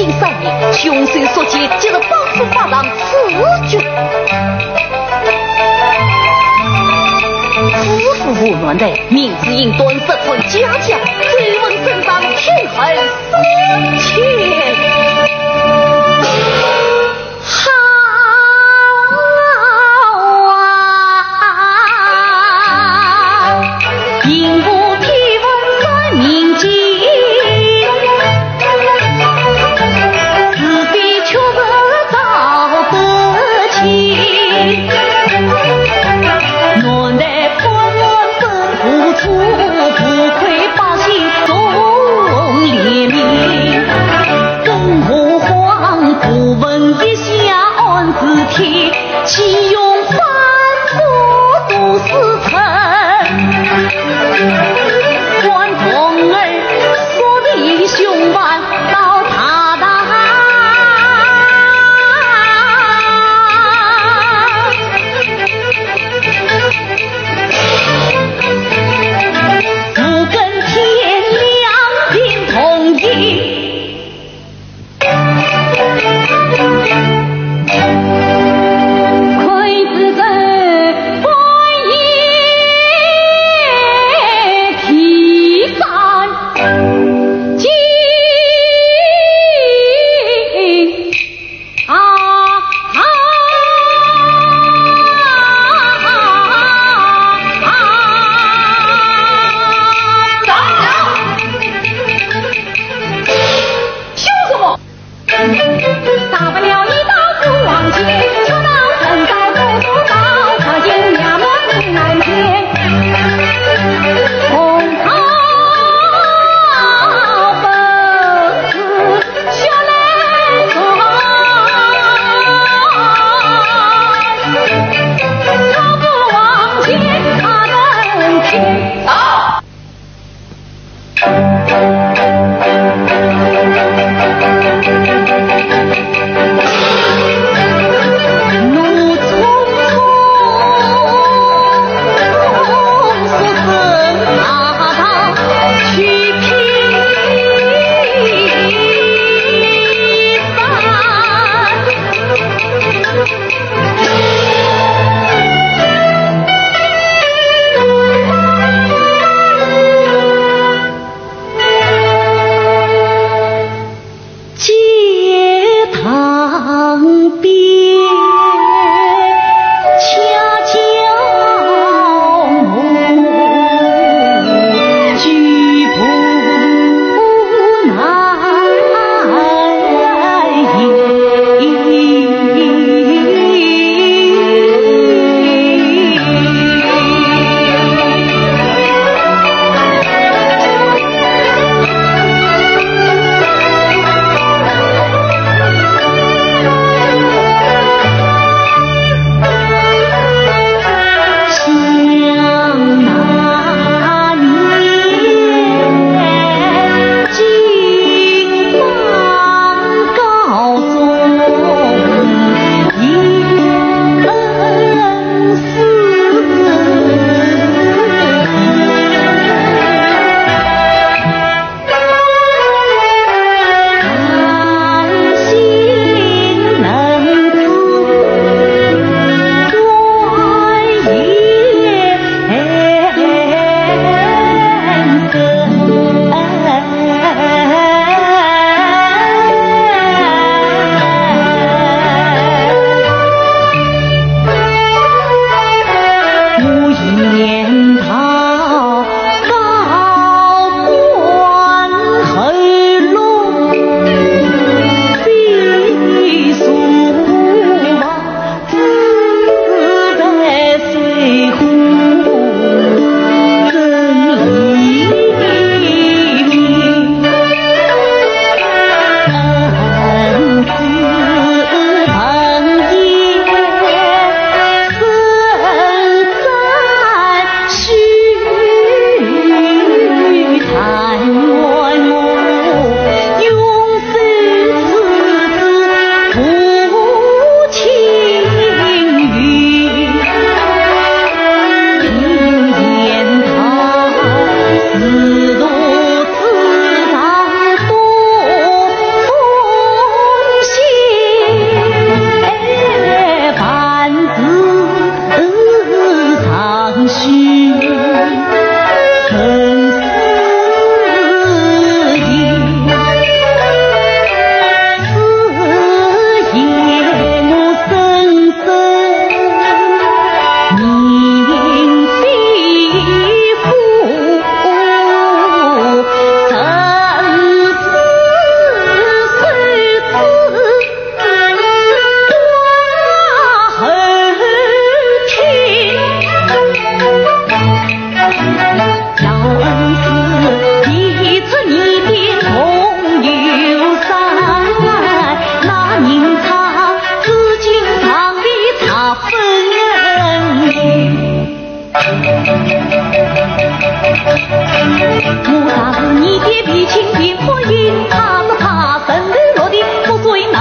近3年，穷神所见，今日帮助发上此举。自负无乱的，明知应断十寸家强，追问身上天恨生前。岂用凡夫都是尘，关童儿说的胸弯到他大，不跟天良心同意。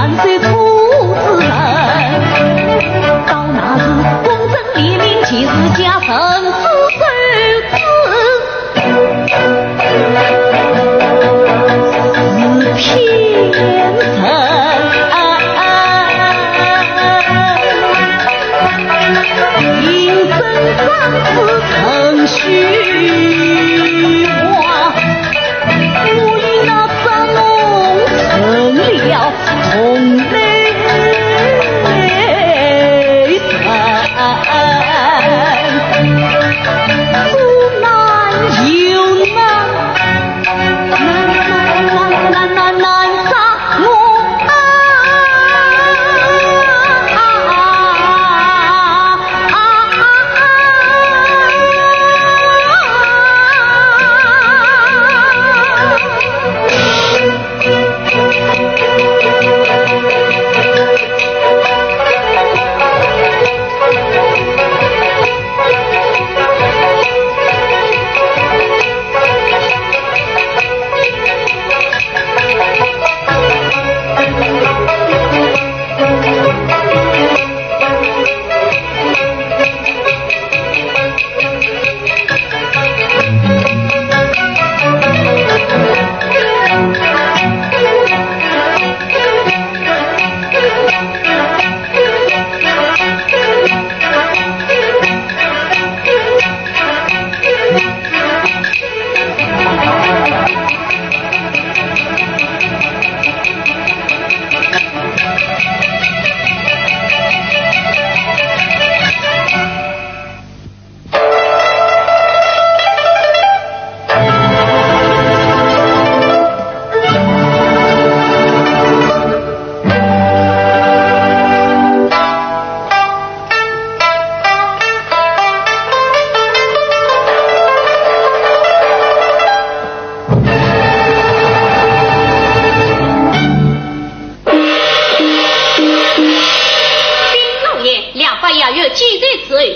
万岁出之人。到那日公正黎明，即日加身之首子，是偏臣。程序化，我与那张龙成了同类人，阻难又难，难杀我。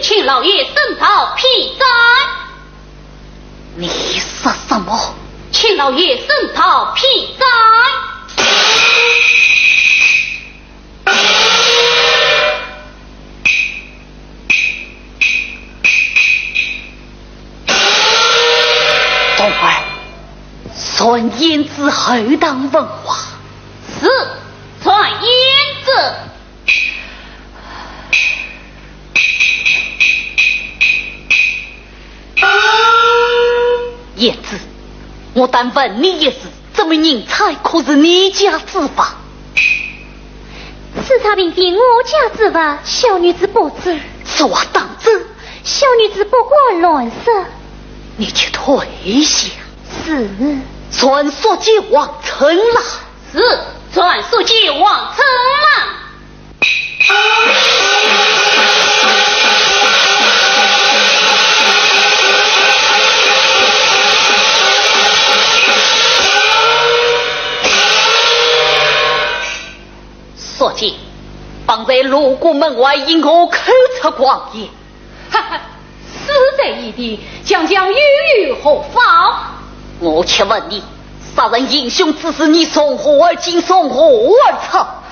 请老爷审讨批斩。你说什么？请老爷审讨批斩。冬儿，传胭脂后当问话。是，传胭脂。胭脂，我但问你一事，这枚银钗可是你家之法？此茶并非我家之法，小女子不知。此话当真？小女子不过乱说。你去退下。是。传说即往城来。是，传说即往城来。所见放在路过门外，因何口出狂言？哈哈，死在一地，将将于何方？我且问你，杀人英雄之事，你从何而今，从何而藏？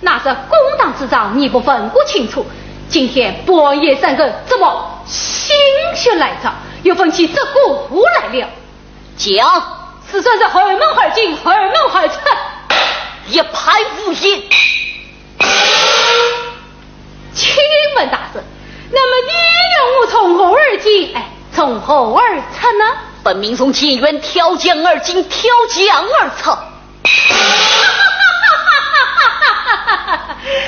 那是公堂之章，你不分不清楚。今天半夜三更，怎么心血来潮，又分起这股来了？讲，此算是后门而进，后门而出，一派无言。请问大师，那么你让我从何而进？从何而出呢？本命从前缘挑江而进，挑江而出。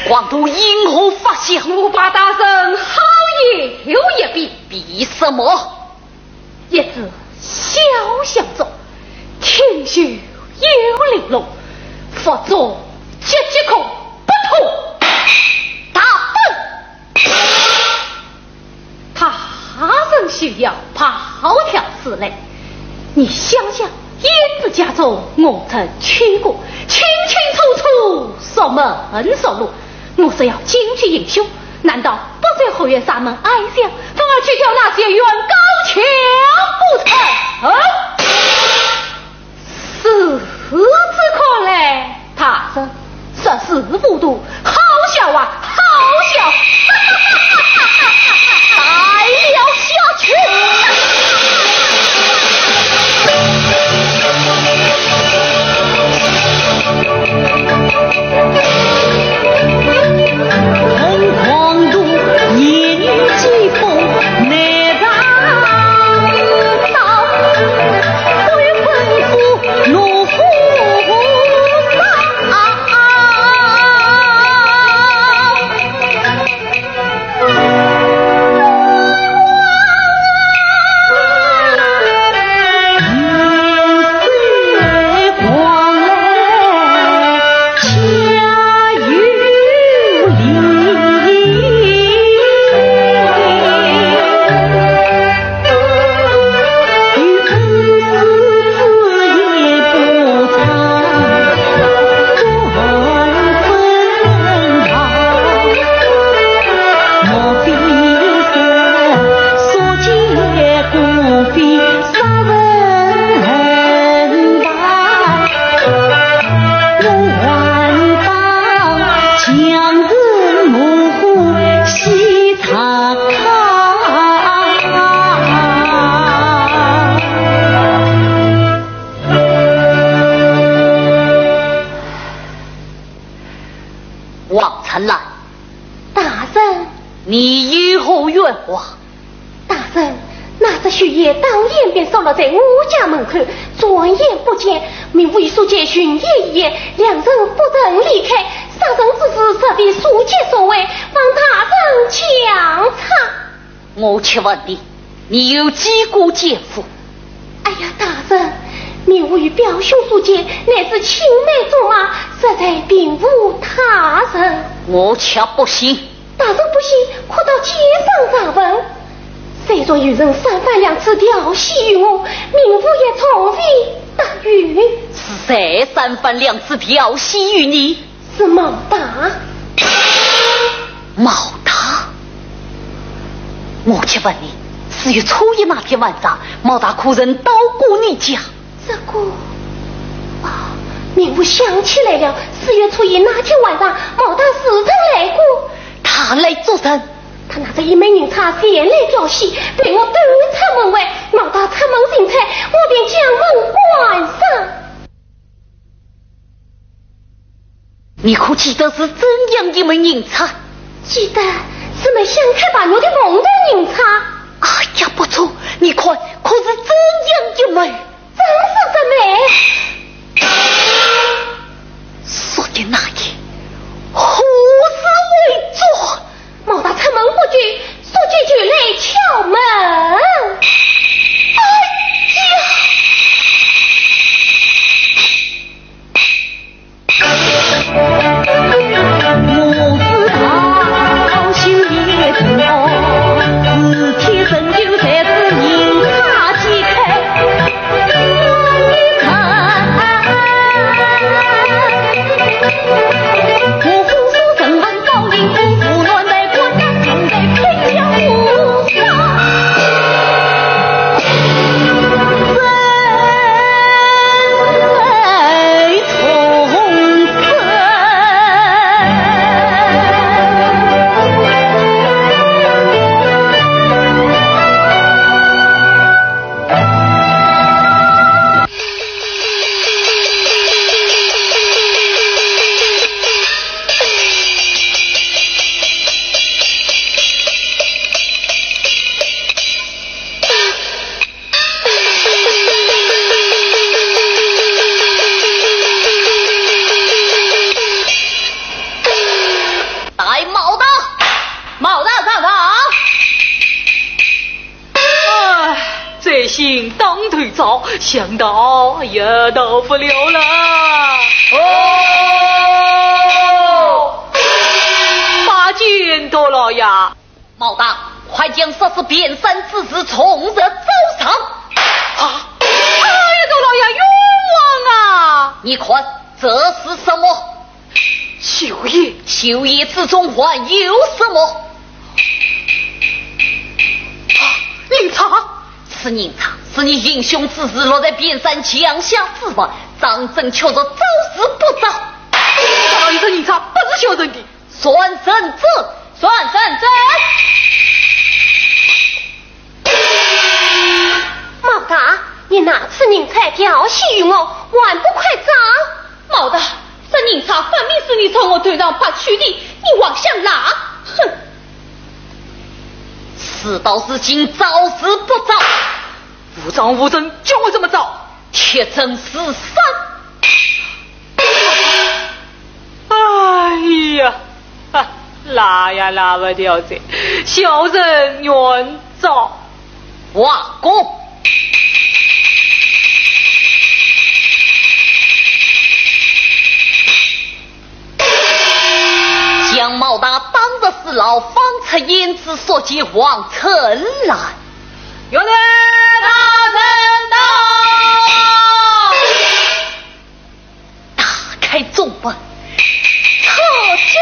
广度因何发现？无法大声，好也有一比。比什么？一字小巷中，听许有玲珑，佛作节空不吐大笨。他人需要跑跳四类，你想想，胭脂家中我曾去过，清清楚楚所门所路，我是要进去英雄，难道不在后院沙门哀想，反而去跳那些远高桥不成？是之可嘞，他生这是糊涂，好笑啊，好笑！待了下去。王灿兰，大人，你有何愿望？大人，那只血液当夜便守了在我家门口，转眼不见，命卫书监巡夜一夜，两人不曾离开，杀人之事实被书监所为，望大人强查。我且问你有几个奸夫？哎呀，大人，命为表兄书监乃至青梅竹马，实在并无他人。我却不信。大人不信，可到街上查问。虽说有人3番2次调戏于我，命府也从未答允。是谁3番2次调戏于你？是毛大。毛大，我且问你，4月初1那天晚上，毛大可人到过你家？这个命府想起来了，4月初1那天晚上，毛大时曾来过。他来做甚？他拿着一枚银叉前来调戏，对我端插门外。毛大出门进差，我便将门关上。你可记得是怎样一枚银叉？记得是枚香开把牛的蒙的银叉。哎呀，不错，你看，可是怎样一枚？真是这枚。说的那天，何时为作？毛大出门不久，书记就来敲门。想到也到不了了。把剑夺了呀！毛大，快将这是变山之事从热走上。啊！哎呀，周老爷冤枉啊！你看这是什么？秀叶，秀叶之中还有什么？银叉。是银叉，是你英雄之日落在边山枪下之外，张真却说早死不早。叫一声警察，不是小人的，算绳子，算绳子。毛大，你哪次人才调戏于我，还不快走？毛大，这人才分明是你从我头上拔去的，你妄想拿？哼！事到如今，早死不早。无章无证，叫我怎么找？铁证是山。哎呀，拉呀拉不掉这，小人愿找。瓦工。将毛大当的是牢，方才言之所及往城来。有人大人到，打开重门，可知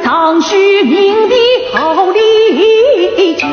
长须名的好利剑，